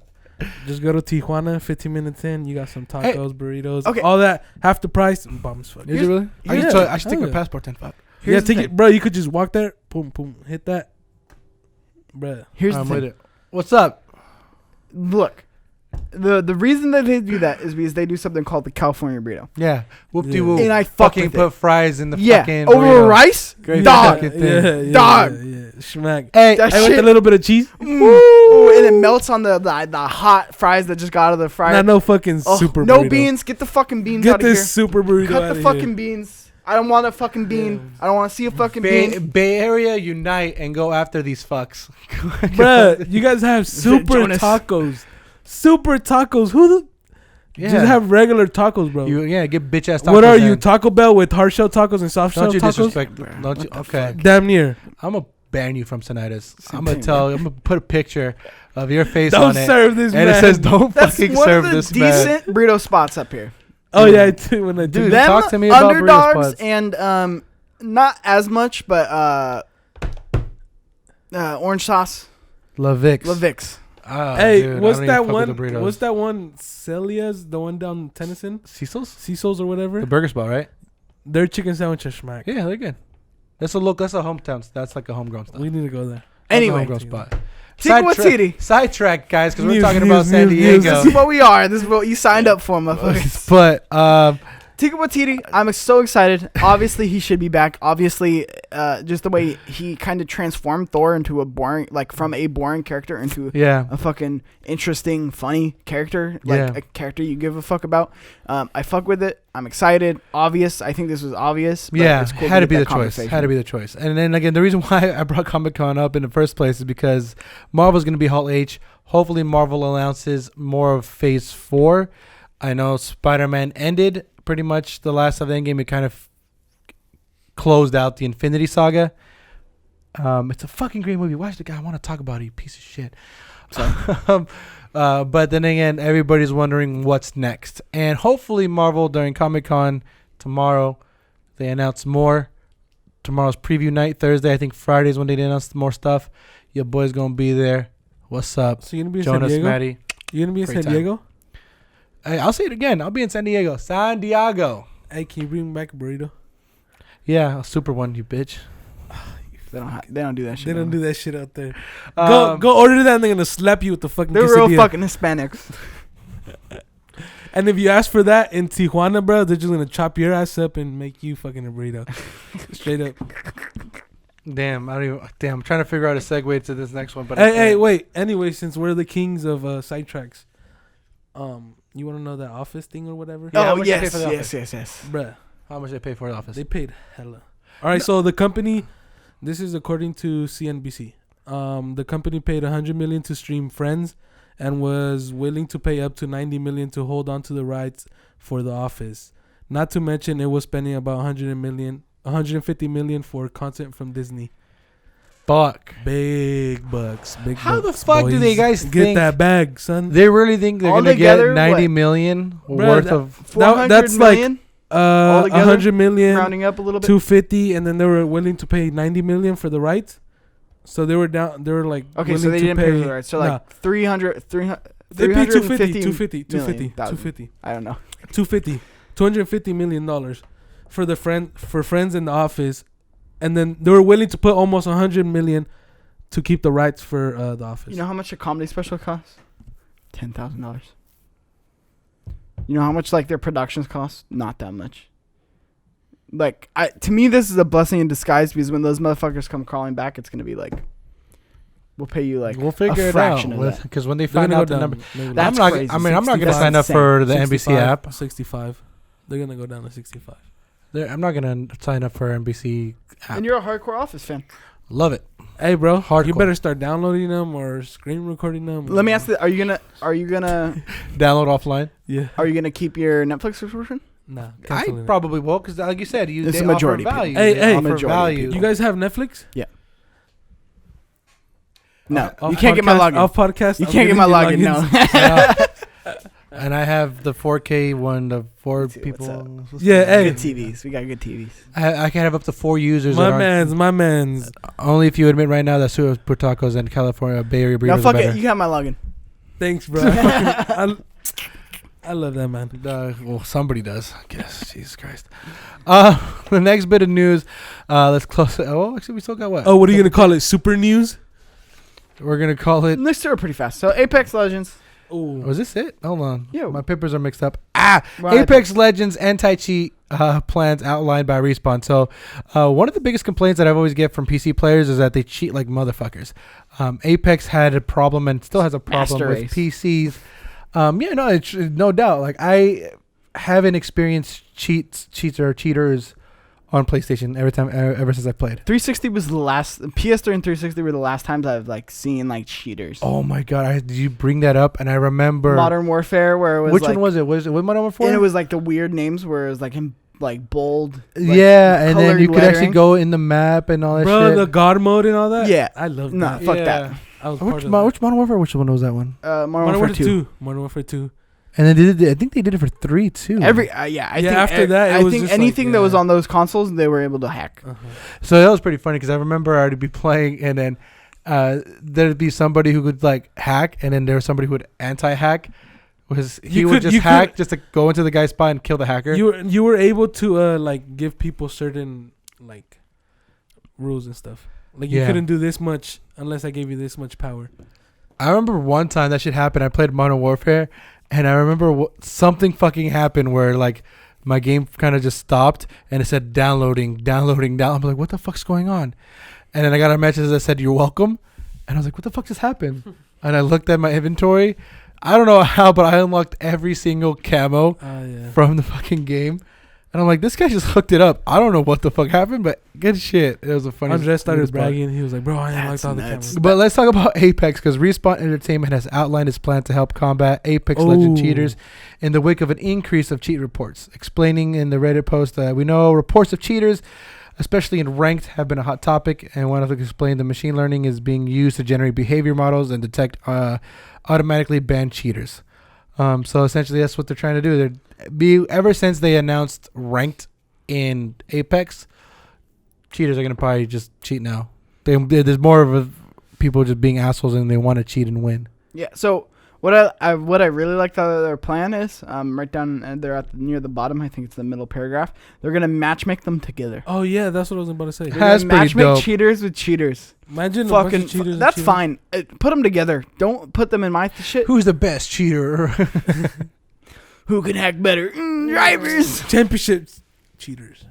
Just go to Tijuana, 15 minutes in. You got some tacos, burritos, Okay. all that. Half the price. Bomb as fuck. Is it really? I should take my passport then. Fuck. Here's the take thing. it, bro. You could just walk there, boom, boom, hit that, bro. Here's the I'm thing. with it. What's up? Look, the reason that they do that is because they do something called the California burrito. Yeah. Whoop-de-woo. And I fuck fucking with put it. fries in the Yeah, fucking over burrito. rice, Great dog. fucking thing. Dog. Yeah. Schmack. Hey, That I with shit. a little bit of cheese. Ooh, and it melts on the hot fries that just got out of the fryer. Not no fucking Oh, super. no burrito. beans. Get the fucking beans Get out of here. this super burrito. Cut out the of fucking here. beans. I don't want a fucking bean. I don't want to see a fucking bean. Bay Area unite and go after these fucks. Bruh, you guys have super Jonas. tacos. Super tacos. Who the? Yeah. Just have regular tacos, bro. Get bitch ass tacos. What are you, then. Taco Bell with hard shell tacos and soft shell Don't you tacos? disrespect? Don't you? Okay. Damn near. I'm gonna ban you from Sonidas. I'm thing, gonna put a picture of your face Don't on it, serve this and man. it says don't That's fucking one serve of the this man. decent burrito spots up here. Oh yeah, I do. When I do Dude, that. Them talk to me about burrito underdogs spots. and not as much, but orange sauce. Lavix. LaVix. Oh, Hey, dude, I what's don't that even fuck with one? the burritos. What's that one? Celia's, the one down Tennyson, Cecil's? Cecil's or whatever. The burger spot, right? Their chicken sandwich is schmack. Yeah, they're good. That's a hometown. That's like a homegrown stuff. We need to go there. That's a Anyway, homegrown spot. Tico Watiti. Sidetrack, guys, because we're News, talking news, about San news, Diego. news. This is what we are. This is what you signed up for, motherfuckers. But Taika Waititi, I'm so excited. Obviously, he should be back. Obviously, just the way he kind of transformed Thor into a boring, like from a boring character into a fucking interesting, funny character, like a character you give a fuck about. I fuck with it. I'm excited. Obvious. I think this was obvious. But it's cool had to be the choice. Had to be the choice. And then again, the reason why I brought Comic-Con up in the first place is because Marvel's going to be Hall H. Hopefully, Marvel announces more of Phase 4. I know Spider-Man ended pretty much the last of Endgame. It kind of closed out the Infinity Saga. It's a fucking great movie. Watch the guy. I want to talk about it, you piece of shit. But then again, everybody's wondering what's next. And hopefully Marvel during Comic-Con tomorrow, they announce more. Tomorrow's preview night. Thursday, I think Friday is when they announce more stuff. Your boy's going to be there. What's up? So you're going to be in Jonas, San Diego? Maddie. You're going to be in Great San Diego? Hey, I'll say it again. I'll be in San Diego. San Diego. Hey, can you bring back a burrito? Yeah, a super one, you bitch. They don't do that shit. They don't do that shit out there. Go order that and they're going to slap you with the fucking They're quesadilla. real fucking Hispanics. And if you ask for that in Tijuana, bro, they're just going to chop your ass up and make you fucking a burrito. Straight up. Damn, I'm trying to figure out a segue to this next one. But Hey, wait. Anyway, since we're the kings of sidetracks, you want to know that office thing or whatever? Yeah, Oh, yes. Bruh. How much they pay for the office? They paid hella. All right, so the company, this is according to CNBC. The company paid $100 million to stream Friends and was willing to pay up to $90 million to hold on to the rights for The Office. Not to mention, it was spending about $150 million for content from Disney. Fuck. Big bucks. How the fuck do they guys get think that bag, son? They really think they're gonna get $90 million worth of? That's million? Like 100 million, rounding up a little bit, 250, and then they were willing to pay 90 million for the rights. So they were down. They were like, okay, so they didn't pay for the rights. So like 300. They paid 250. I don't know. 250 million dollars for Friends in The Office, and then they were willing to put almost 100 million to keep the rights for The Office. You know how much a comedy special costs? $10,000. You know how much like their productions cost? Not that much. Like, to me, this is a blessing in disguise, because when those motherfuckers come crawling back, it's gonna be like, we'll pay you like we'll figure a it fraction out of that. Because when they find out the number, that's crazy. I'm not gonna sign up for the NBC app. 65. They're gonna go down to 65. I'm not gonna sign up for NBC app. And you're a hardcore Office fan. Love it. Hey, bro, Hardcore. You better start downloading them or screen recording them. Let me ask you: Are you gonna download offline? Yeah. Are you gonna keep your Netflix subscription? Nah, I probably will, because like you said, it's a majority. Value. Hey, value. You guys have Netflix? Yeah. No, you can't get my login. Off podcast. You can't get my login. No. And I have the 4K one, the 4 people. Yeah, hey. Good TVs. We got good TVs. I can have up to 4 users. My man's. Only if you admit right now that Super Tacos and California Bay Area burritos No, fuck are better. it. You got my login. Thanks, bro. I love that, man. Well, somebody does, I guess. Jesus Christ. The next bit of news. Let's close it. Oh, actually, we still got what? Oh, what are you gonna call it? Super news? We're gonna call it. Let's do it pretty fast. So, Apex Legends. Oh, Was this it? Hold on. Yeah. My papers are mixed up. Right. Apex Legends anti-cheat plans outlined by Respawn. So, one of the biggest complaints that I've always get from PC players is that they cheat like motherfuckers. Apex had a problem and still has a problem Master with race. PCs. It's no doubt. Like, I haven't experienced cheats or cheaters on PlayStation ever since I played. 360 was the last. PS3 and 360 were the last times I've like seen like cheaters. Oh my god! Did you bring that up? And I remember Modern Warfare, where it was which like, one was it? Was Modern Warfare? and it was like the weird names where it was like in like bold. Like, yeah, and then you could lettering. actually go in the map and all that bro, shit. the God mode and all that. Yeah, I love nah, that. fuck that. I was Which Modern Warfare? Which one was that one? Modern Warfare 2. Modern Warfare 2. And then I think they did it for 3 too. I think after that, I it was think just anything like, that was on those consoles, they were able to hack. So that was pretty funny because I remember I'd be playing and then there'd be somebody who could like hack, and then there was somebody who would anti-hack. He would just hack just to go into the guy's spot and kill the hacker. You were able to like give people certain like rules and stuff. Like you couldn't do this much unless I gave you this much power. I remember one time that shit happened. I played Modern Warfare, and I remember something fucking happened where like my game kind of just stopped and it said downloading. I'm like, what the fuck's going on? And then I got a message that said, you're welcome. And I was like, what the fuck just happened? And I looked at my inventory. I don't know how, but I unlocked every single camo from the fucking game. And I'm like, this guy just hooked it up. I don't know what the fuck happened, but good shit. It was a funny. Andres started bragging. He was like, bro, I unlocked all the cameras. But let's talk about Apex, because Respawn Entertainment has outlined its plan to help combat Apex Legend cheaters in the wake of an increase of cheat reports. Explaining in the Reddit post that we know reports of cheaters, especially in ranked, have been a hot topic, and one of them explained the machine learning is being used to generate behavior models and detect automatically ban cheaters. So essentially, that's what they're trying to do. Ever since they announced ranked in Apex, cheaters are gonna probably just cheat now. There's more of people just being assholes and they want to cheat and win. Yeah. So what I really like their plan is right down and they're near the bottom. I think it's the middle paragraph. They're gonna matchmake them together. Oh yeah, that's what I was about to say. That's pretty matchmake dope. Cheaters with cheaters. Imagine a fucking bunch of cheaters. that's fine. Put them together. Don't put them in my shit. Who's the best cheater? Who can hack better? Drivers. Championships cheaters.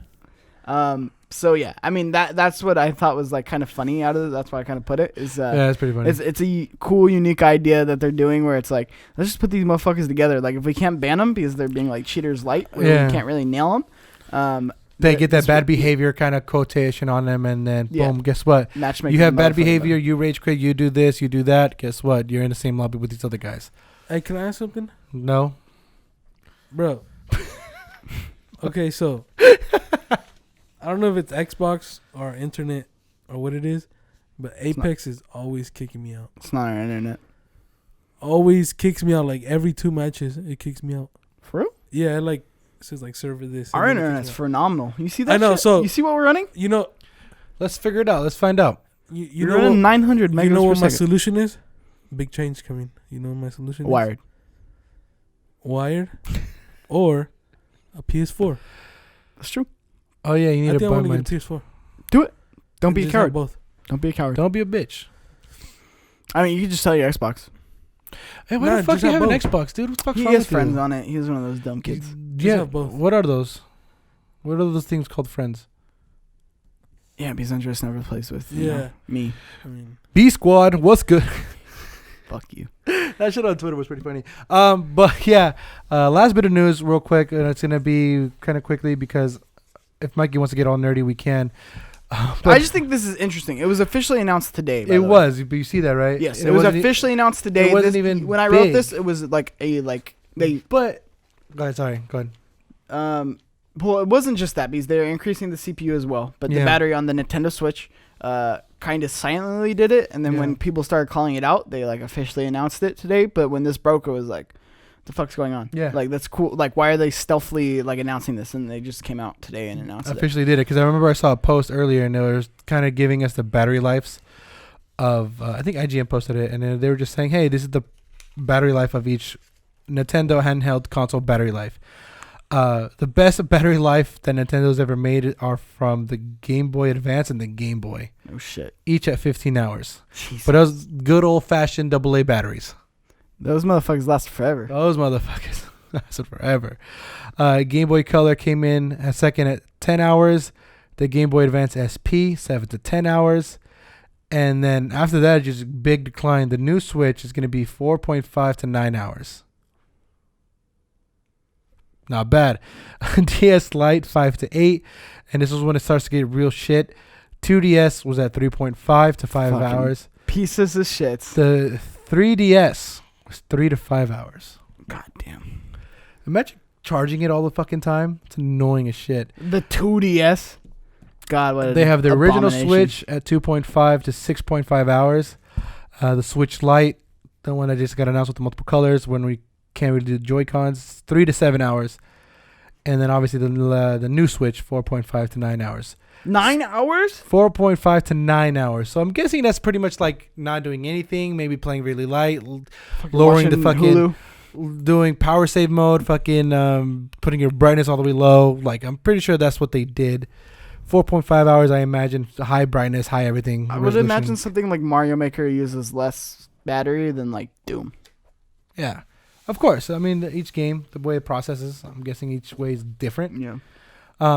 So yeah, I mean that's what I thought was like kind of funny out of it. That's why I kind of put it. Yeah, that's pretty funny. It's a cool, unique idea that they're doing where it's like, let's just put these motherfuckers together. Like if we can't ban them because they're being like cheaters light, where we can't really nail them. They get that bad behavior kind of quotation on them, and then boom, guess what? You have bad behavior, you rage quit, you do this, you do that. Guess what? You're in the same lobby with these other guys. Hey, can I ask something? No. Bro. Okay, so I don't know if it's Xbox or internet or what it is, but Apex is always kicking me out. It's not our internet. Always kicks me out. Like every 2 matches, it kicks me out. For real? Yeah, like it says like server this. Our internet's phenomenal. You see that? I know. Shit? So you see what we're running? You know, let's figure it out. Let's find out. You We're know running what, 900 megabits you know per what my second. solution is? Big change coming. You know what my solution is? Wired or a PS4. That's true. Oh yeah, you need I to think I buy want to mine. get a PS4. Do it. Don't be a Just have coward. both. Don't be a coward. Don't be a bitch. I mean, you can just sell your Xbox. Hey, why Nah, the fuck just do you have have an both. Xbox, dude? What the fuck's He wrong has with friends you? on it. He's one of those dumb kids. Yeah. have both. What are those? What are those things called? Friends? Yeah, because Andres never plays with me. I mean, B Squad, what's good? Fuck you. That shit on Twitter was pretty funny. But yeah, last bit of news, real quick, and it's gonna be kind of quickly because if Mikey wants to get all nerdy, we can. I just think this is interesting. It was officially announced today. It was, but you see that, right? Yes, it was officially announced today. It wasn't even when I wrote big. this. It was like they. But go ahead. Sorry, go ahead. Well, it wasn't just that because they're increasing the CPU as well, but the battery on the Nintendo Switch, kind of silently did it, and then when people started calling it out, they like officially announced it today. But when this broke, it was like, the fuck's going on? Yeah. Like, that's cool. Like, why are they stealthily, like, announcing this? And they just came out today and announced Officially did it. Because I remember I saw a post earlier, and they were kind of giving us the battery lives of, I think IGN posted it, and they were just saying, hey, this is the battery life of each Nintendo handheld console battery life. The best battery life that Nintendo's ever made are from the Game Boy Advance and the Game Boy. Oh, shit. Each at 15 hours. Jesus. But those good old-fashioned AA batteries. Those motherfuckers last forever. Those motherfuckers lasted forever. Game Boy Color came in at second at 10 hours. The Game Boy Advance SP, 7 to 10 hours. And then after that, just big decline. The new Switch is going to be 4.5 to 9 hours. Not bad. DS Lite, 5 to 8. And this is when it starts to get real shit. 2DS was at 3.5 to 5 Fucking hours. Pieces of shit. The 3DS was 3 to 5 hours. God damn. Imagine charging it all the fucking time. It's annoying as shit. The 2DS. God, what They have the original abomination. Switch at 2.5 to 6.5 hours. The Switch Lite, the one that just got announced with the multiple colors when we can't really do Joy-Cons, 3 to 7 hours. And then obviously the new Switch, 4.5 to 9 hours. 9 hours? 4.5 to 9 hours. So I'm guessing that's pretty much like not doing anything, maybe playing really light, lowering the fucking, doing power save mode, fucking putting your brightness all the way low. Like, I'm pretty sure that's what they did. 4.5 hours, I imagine, high brightness, high everything. I would imagine something like Mario Maker uses less battery than like Doom. Yeah. Of course. I mean, each game, the way it processes, I'm guessing each way is different. Yeah.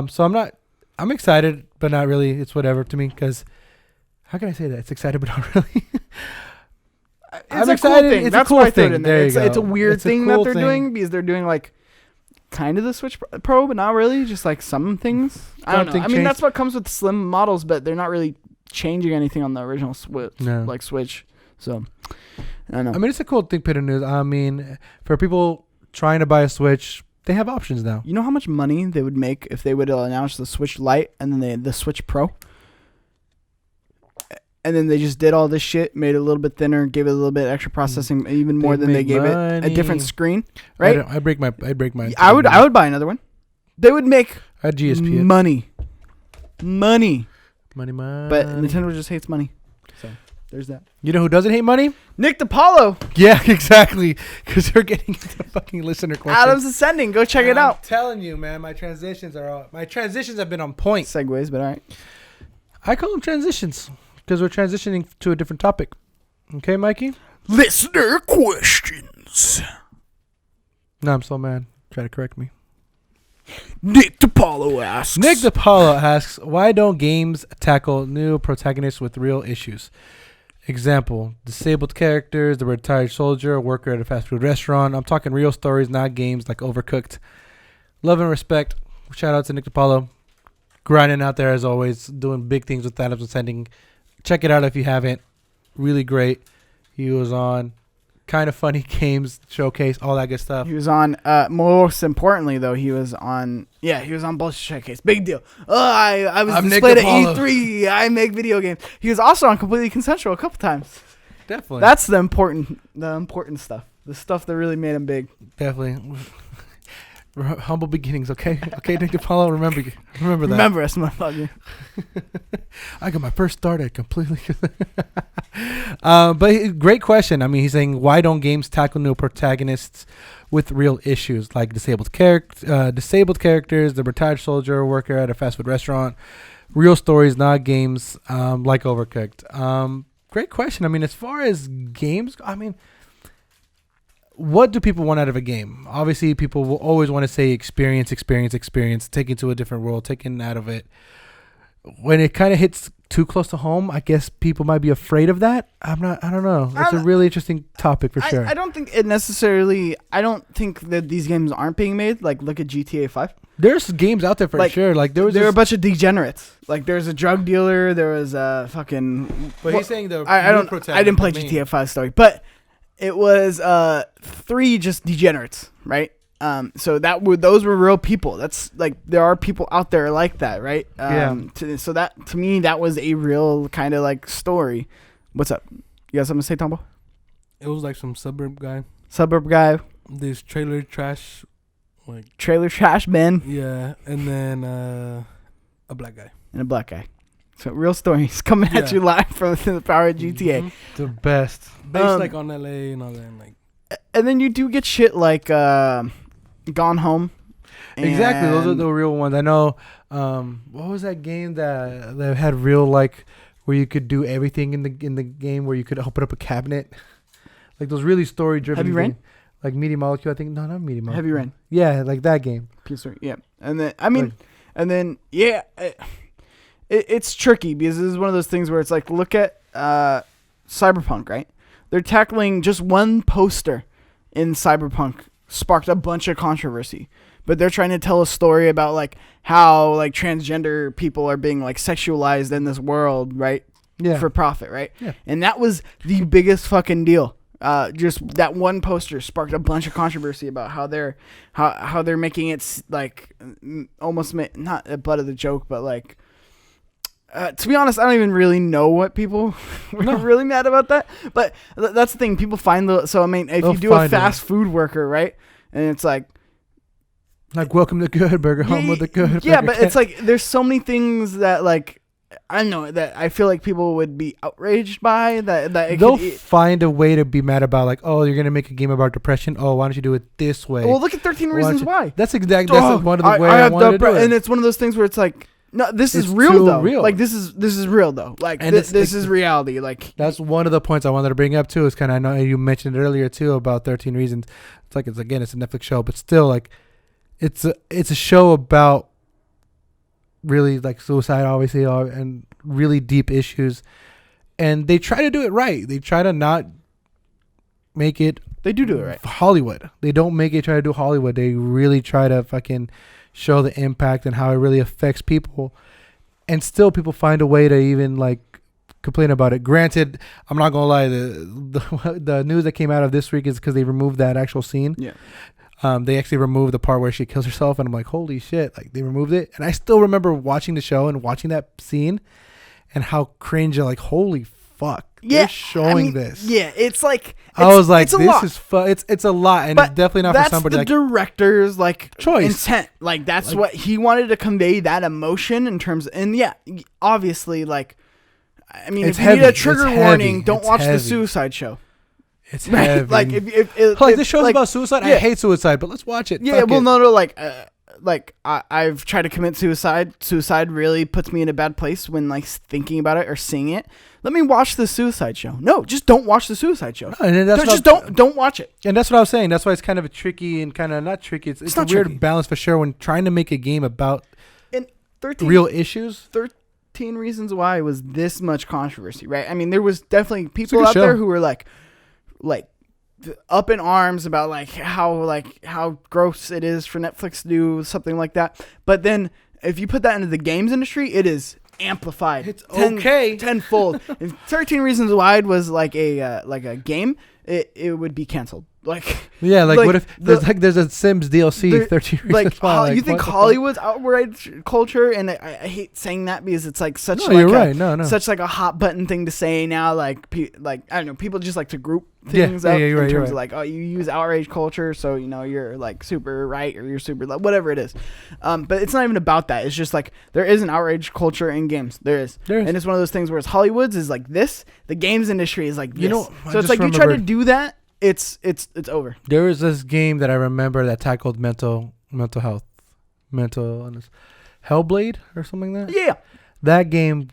So I'm excited, but not really. It's whatever to me because how can I say that? It's excited, but not really. I'm excited. Cool thing. It's That's a cool why I threw thing. it in there. It's a weird it's a thing cool that they're doing because they're doing like kind of the Switch Pro, but not really. Just like some things. I don't know. I mean, that's what comes with slim models, but they're not really changing anything on the original Switch. No. Like Switch. So I don't know. I mean, it's a cool thing, bit of news. I mean, for people trying to buy a Switch, they have options now. You know how much money they would make if they would announce the Switch Lite and then the Switch Pro? And then they just did all this shit, made it a little bit thinner, gave it a little bit extra processing, even more than they gave it a different screen, right? I'd break my. I would buy another one. They would make a GSP money. But Nintendo just hates money. So there's that. You know who doesn't hate money? Nick DiPaolo. Yeah, exactly. Because they're getting into fucking listener questions. Adam's Ascending. Go check it out. I'm telling you, man, my transitions have been on point. Segues, but all right. I call them transitions because we're transitioning to a different topic. Okay, Mikey? Listener questions. No, I'm so mad. Try to correct me. Nick DiPaolo asks, why don't games tackle new protagonists with real issues? Example, disabled characters, the retired soldier, a worker at a fast food restaurant. I'm talking real stories, not games like Overcooked. Love and respect. Shout out to Nick DiPaolo. Grinding out there as always, doing big things with Adams Ascending. Check it out if you haven't. Really great. He was on Kind of Funny Games Showcase, all that good stuff. He was on, most importantly, though, he was on Bullshit Showcase. Big deal. I was displayed at E3. I make video games. He was also on Completely Consensual a couple times. Definitely. That's the important stuff. The stuff that really made him big. Definitely. Humble beginnings, okay? Okay, Nick DiPaolo, remember that. Remember us, motherfucker. I got my first start at Completely. But great question. I mean, he's saying, why don't games tackle new protagonists with real issues like disabled characters, the retired soldier, worker at a fast food restaurant, real stories, not games like Overcooked? Great question. I mean, as far as games, I mean, what do people want out of a game? Obviously, people will always want to say experience, taken to a different world, taken out of it. When it kind of hits too close to home, I guess people might be afraid of that. I don't know. It's a really interesting topic for sure. I don't think it necessarily, I don't think that these games aren't being made. Like, look at GTA 5. There's games out there for sure. Like there were a bunch of degenerates. Like there's a drug dealer. There was a fucking. But he's saying I didn't play GTA 5 story, but it was 3 just degenerates, right? So those were real people. That's like there are people out there like that, right? So that to me that was a real kind of like story. What's up? You got something to say, Tambo? It was like some suburb guy. This trailer trash man. Yeah, and then a black guy. And a black guy. So real stories coming at you live from the power of GTA. The best. Based like on LA and all that. Like. And then you do get shit like Gone Home. Exactly, those are the real ones. I know. What was that game that had real like where you could do everything in the game, where you could open up a cabinet, like those really story driven. Heavy Rain. Like Media Molecule, I think. No, not Media Molecule. Heavy Rain. Yeah, like that game. PS3, yeah. And then it's tricky because this is one of those things where it's like, look at Cyberpunk, right? They're tackling just one poster in Cyberpunk sparked a bunch of controversy, but they're trying to tell a story about like how like transgender people are being like sexualized in this world, right? Yeah. For profit, right? Yeah. And that was the biggest fucking deal. Just that one poster sparked a bunch of controversy about how they're making it like almost not a butt of the joke, but like to be honest, I don't even really know what people were really mad about that. But that's the thing. People find if you do a fast food worker, right, and it's like welcome to Good Burger, home with the good. Yeah, but it's like there's so many things that like. I know that I feel like people would be outraged by that. They'll find a way to be mad about, like, oh, you're gonna make a game about depression. Oh, why don't you do it this way? Well, look at 13 Reasons Why. That's exactly one of the ways I wanted to do it. And it's one of those things where it's like No, this is It's real too though. real. Like this is real though. Like And this is reality. Like that's one of the points I wanted to bring up too. Is kind of, I know you mentioned it earlier too about 13 Reasons. It's like, it's a Netflix show, but still, like, it's a show about really like suicide, obviously, and really deep issues. And they try to do it right. They try to not make it. they do it right. Hollywood. They don't make it try to do Hollywood. They really try to fucking show the impact and how it really affects people. And still people find a way to even like complain about it. Granted, I'm not gonna lie, the news that came out of this week is because they removed that actual scene. Yeah. They actually removed the part where she kills herself, and I'm like, holy shit, like they removed it. And I still remember watching the show and watching that scene and how cringe, and like, holy fuck. Yeah, They're showing this. Yeah, it's like I was like, it's a this lot. is it's a lot, and But it's definitely not that's for somebody the like director's like choice. intent. Like that's Like- what he wanted to convey, that emotion in terms of, and yeah, obviously, like, I mean, It's if you need a heavy. trigger It's warning, heavy. don't It's watch the heavy. Suicide Show. It's Right? heavy. Like if like this show's like, about suicide. I yeah. hate suicide, but let's watch it. Yeah, Fuck well, it. no, like I've tried to commit suicide. Suicide really puts me in a bad place when like thinking about it or seeing it. Let me watch the Suicide Show. No, just don't watch the Suicide Show. And then that's Don't watch it. And that's what I was saying. That's why it's kind of a tricky and kind of not tricky. It's a not weird tricky. balance for sure when trying to make a game about And 13 real issues. 13 Reasons Why was this much controversy, right? I mean, there was definitely a people good out there show. who were like up in arms about how gross it is for Netflix to do something like that. But then if you put that into the games industry, it is amplified. It's okay. Tenfold. If 13 Reasons Why was like a game, it would be canceled. Like Yeah, like what if there's a Sims DLC? there- 13 Reasons like Why. you think what the fuck? Hollywood's outrage culture, and I hate saying that because it's like such No, like you're a, right. No. such like a hot button thing to say now. Like like I don't know, people just like to group Yeah, things yeah, up yeah, you're in right, terms you're of like, oh, you use outrage culture, so you know you're like super right or you're super left, whatever it is. But it's not even about that. It's just like there is an outrage culture in games. There is. And it's one of those things where it's Hollywood's is like this, the games industry is like this. You know, I so it's just like you try to remembered- do that, it's over. There was this game that I remember that tackled mental health, mental illness, Hellblade or something like that. Yeah. That game,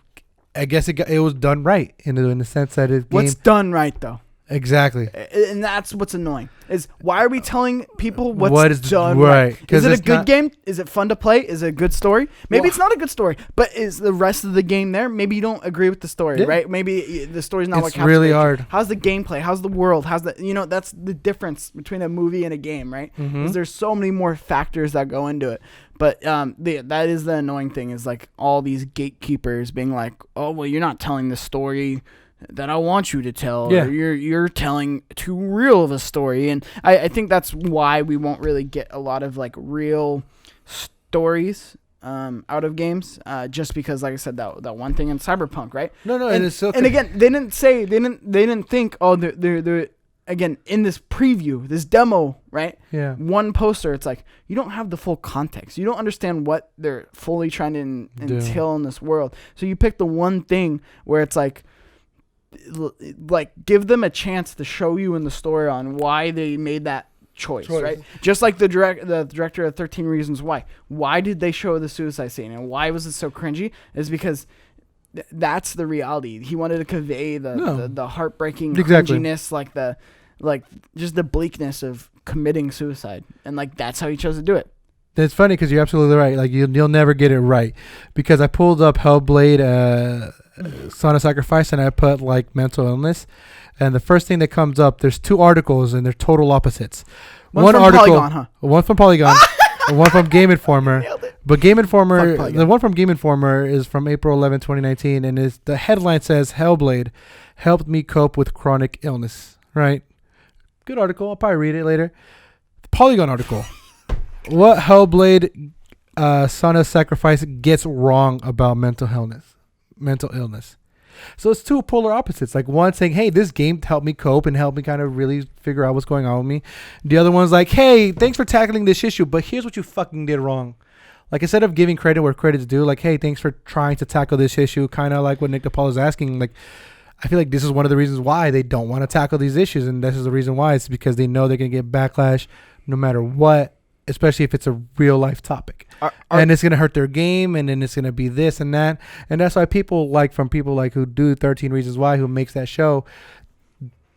I guess it was done right in the sense that it What's done right though? exactly. And that's what's annoying is why are we telling people what's What is done right? right? Is it a it's good not- game? Is it fun to play? Is it a good story? Maybe Well- it's not a good story, but is the rest of the game there? Maybe you don't agree with the story, Yeah. right? Maybe the story's not what It's captivates really you. hard. How's the gameplay? How's the world? How's the that's the difference between a movie and a game, right? Mhm. Because there's so many more factors that go into it. But that is the annoying thing is like all these gatekeepers being like, oh well, you're not telling the story that I want you to tell. Yeah. Or you're telling too real of a story, and I think that's why we won't really get a lot of like real stories out of games, just because like I said that one thing in Cyberpunk, right? No, and it's okay. and again they didn't think, oh, they're again in this preview, this demo, right? Yeah. One poster, it's like you don't have the full context. You don't understand what they're fully trying to entail in this world. So you pick the one thing where it's like give them a chance to show you in the story on why they made that choice. Right? Just like the director of 13 Reasons Why. Why did they show the suicide scene and why was it so cringy? Is because that's the reality. He wanted to convey the heartbreaking cringiness, like just the bleakness of committing suicide, and like that's how he chose to do it. It's funny because you're absolutely right. Like you'll never get it right, because I pulled up Hellblade, Son of Sacrifice, and I put like mental illness, and the first thing that comes up, there's two articles and they're total opposites. One from article, Polygon, huh? One from Polygon, and one from Game Informer. Nailed it. But Game Informer, Fuck Polygon. the one from Game Informer is from April 11, 2019, and the headline says Hellblade helped me cope with chronic illness. Right? Good article. I'll probably read it later. The Polygon article. What Hellblade, Son of Sacrifice gets wrong about mental illness. So it's two polar opposites. Like one saying, hey, this game helped me cope and helped me kind of really figure out what's going on with me. The other one's like, hey, thanks for tackling this issue, but here's what you fucking did wrong. Like instead of giving credit where credit's due, like, hey, thanks for trying to tackle this issue, kind of like what Nick DePaul is asking. Like, I feel like this is one of the reasons why they don't want to tackle these issues, and this is the reason why. It's because they know they're going to get backlash no matter what, especially if it's a real life topic. And it's going to hurt their game, and then it's going to be this and that. And that's why people like who do 13 Reasons Why, who makes that show,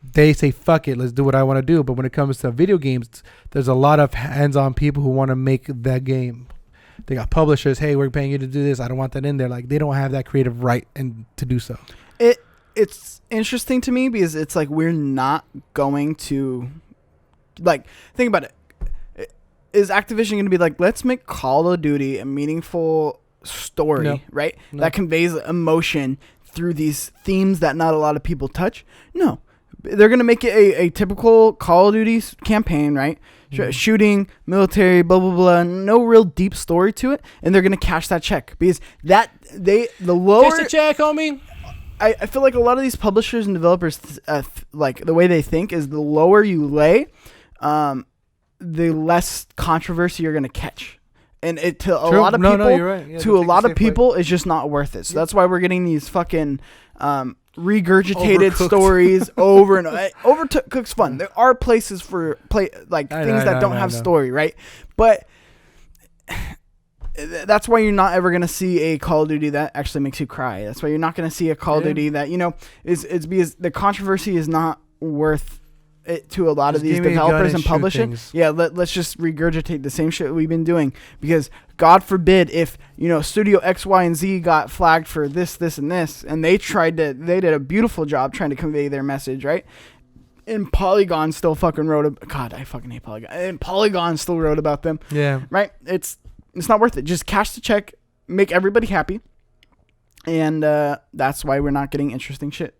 they say, fuck it, let's do what I want to do. But when it comes to video games, there's a lot of hands-on people who want to make that game. They got publishers, hey, we're paying you to do this. I don't want that in there. Like, they don't have that creative right and to do so. It's interesting to me because it's like we're not going to, like, think about it. Is Activision going to be like, let's make Call of Duty a meaningful story, right? No. That conveys emotion through these themes that not a lot of people touch? No. They're going to make it a typical Call of Duty campaign, right? Mm-hmm. Shooting, military, blah, blah, blah. No real deep story to it. And they're going to cash that check. Because the lower... Cash the check, homie. I feel like a lot of these publishers and developers, like, the way they think is the lower you lay... the less controversy you're gonna catch, and a lot of people, you're right. Yeah, to a lot of people, it's just not worth it. So that's why we're getting these fucking regurgitated stories over and over. Overcook's fun. There are places for things that don't have story, right? But that's why you're not ever gonna see a Call of Duty that actually makes you cry. That's why you're not gonna see a Call of Duty that is because the controversy is not worth it to a lot of these developers and publishing. Yeah, let's just regurgitate the same shit we've been doing, because God forbid if Studio X, Y, and Z got flagged for this, and this, and they did a beautiful job trying to convey their message, right? And Polygon still fucking wrote God, I fucking hate Polygon. And Polygon still wrote about them. Yeah. Right? It's not worth it. Just cash the check, make everybody happy. And that's why we're not getting interesting shit.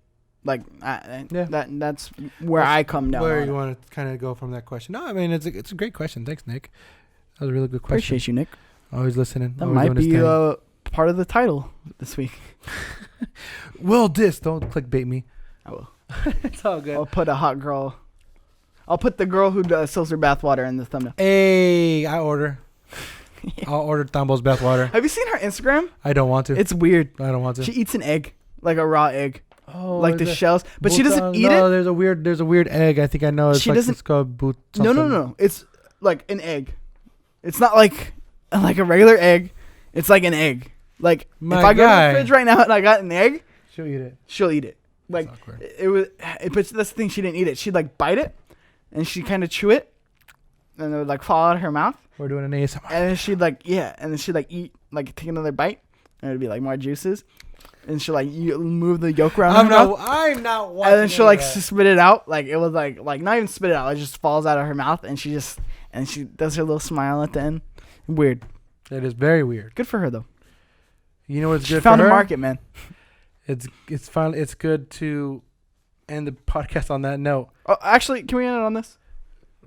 Like, that's where I come down. Where you want to kind of go from that question? No, I mean, it's a great question. Thanks, Nick. That was a really good question. Appreciate you, Nick. Always listening. That might be part of the title this week. Will this? Don't clickbait me. I will. It's all good. I'll put a hot girl. I'll put the girl who sells her bathwater in the thumbnail. Hey, I order. I'll order Tambo's bathwater. Have you seen her Instagram? I don't want to. It's weird. I don't want to. She eats an egg, like a raw egg. Oh, like the shells, but she doesn't eat it. No, there's a weird egg. I think I know. It's called boot. No. It's like an egg. It's not like a regular egg. It's like an egg. Like if I go to the fridge right now and I got an egg, she'll eat it. She'll eat it. Like but that's the thing. She didn't eat it. She'd like bite it, and she'd kind of chew it, and it would like fall out of her mouth. We're doing an ASMR. And then she'd eat, like take another bite, and it'd be like more juices. And she'll you move the yolk around. I'm not watching. And then she'll spit it out. Like it was like not even spit it out. It just falls out of her mouth, and she does her little smile at the end. Weird. It is very weird. Good for her though. You know what's good for her? Found a market, man. It's finally good to end the podcast on that note. Oh, actually, can we end it on this?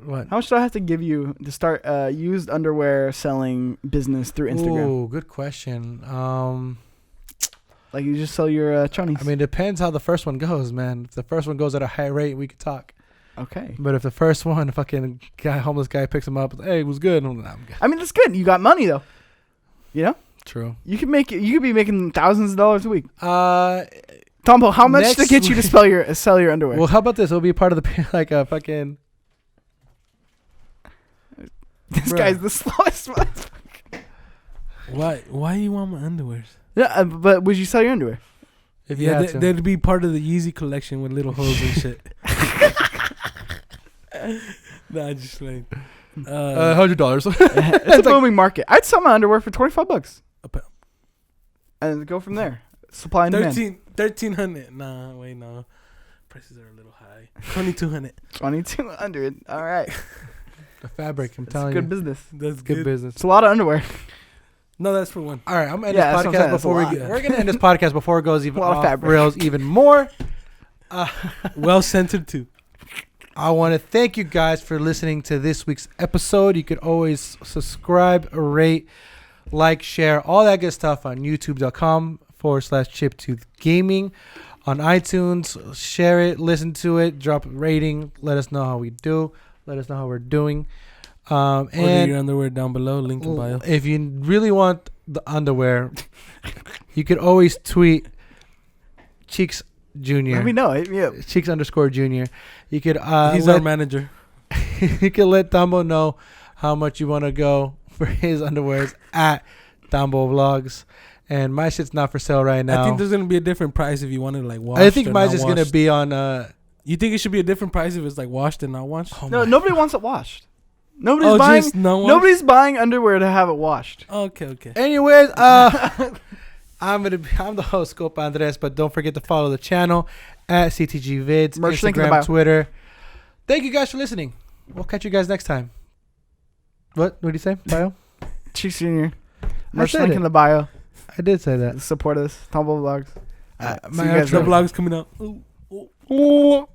What? How much do I have to give you to start used underwear selling business through Instagram? Oh, good question. Like you just sell your chonies. I mean, it depends how the first one goes, man. If the first one goes at a high rate, we could talk. Okay. But if the first one, fucking homeless guy picks him up, hey, it was good. I'm good. I mean, that's good. You got money though. You know. True. You could be making thousands of dollars a week. Tambo, how much to get you to sell your underwear? Well, how about this? It'll be part of the like a fucking. This guy's the slowest one. Why you want my underwears? Yeah, but would you sell your underwear? If they'd be part of the Yeezy collection with little holes and shit. Nah, just like $100. It's a booming market. I'd sell my underwear for $25. And go from there. Supply and demand. 1,300. Nah, wait, no. Prices are a little high. 2,200. 2,200. All right. The fabric, I'm telling you. Good business. That's good business. It's a lot of underwear. No, that's for one. All right, I'm gonna end this podcast before we're gonna end this podcast before it goes even off rails even more. Well centered too. I want to thank you guys for listening to this week's episode. You could always subscribe, rate, like, share, all that good stuff on youtube.com/chiptoothgaming. On iTunes, share it, listen to it, drop a rating, let us know how we do, let us know how we're doing. And your underwear down below, link in bio. If you really want the underwear, you could always tweet Cheeks Junior. Let me know. Yeah. Cheeks_Junior. You could. He's our manager. You can let Tambo know how much you want to go for his underwears at Tambo Vlogs. And my shit's not for sale right now. I think there's gonna be a different price if you want to like wash. I think mine's just gonna be on. You think it should be a different price if it's like washed and not washed? No, nobody wants it washed. Nobody's buying underwear to have it washed. Okay. Anyways, I'm the host, Scope Andres, but don't forget to follow the channel at CTG Vids, Merch link in the Instagram, bio. Twitter. Thank you guys for listening. We'll catch you guys next time. What do you say? Bio? Cheeks Junior. I Merch said link it. in the bio. I did say that. Support us. Tambo Vlogs. My See you guys The later. vlog's coming out. Ooh.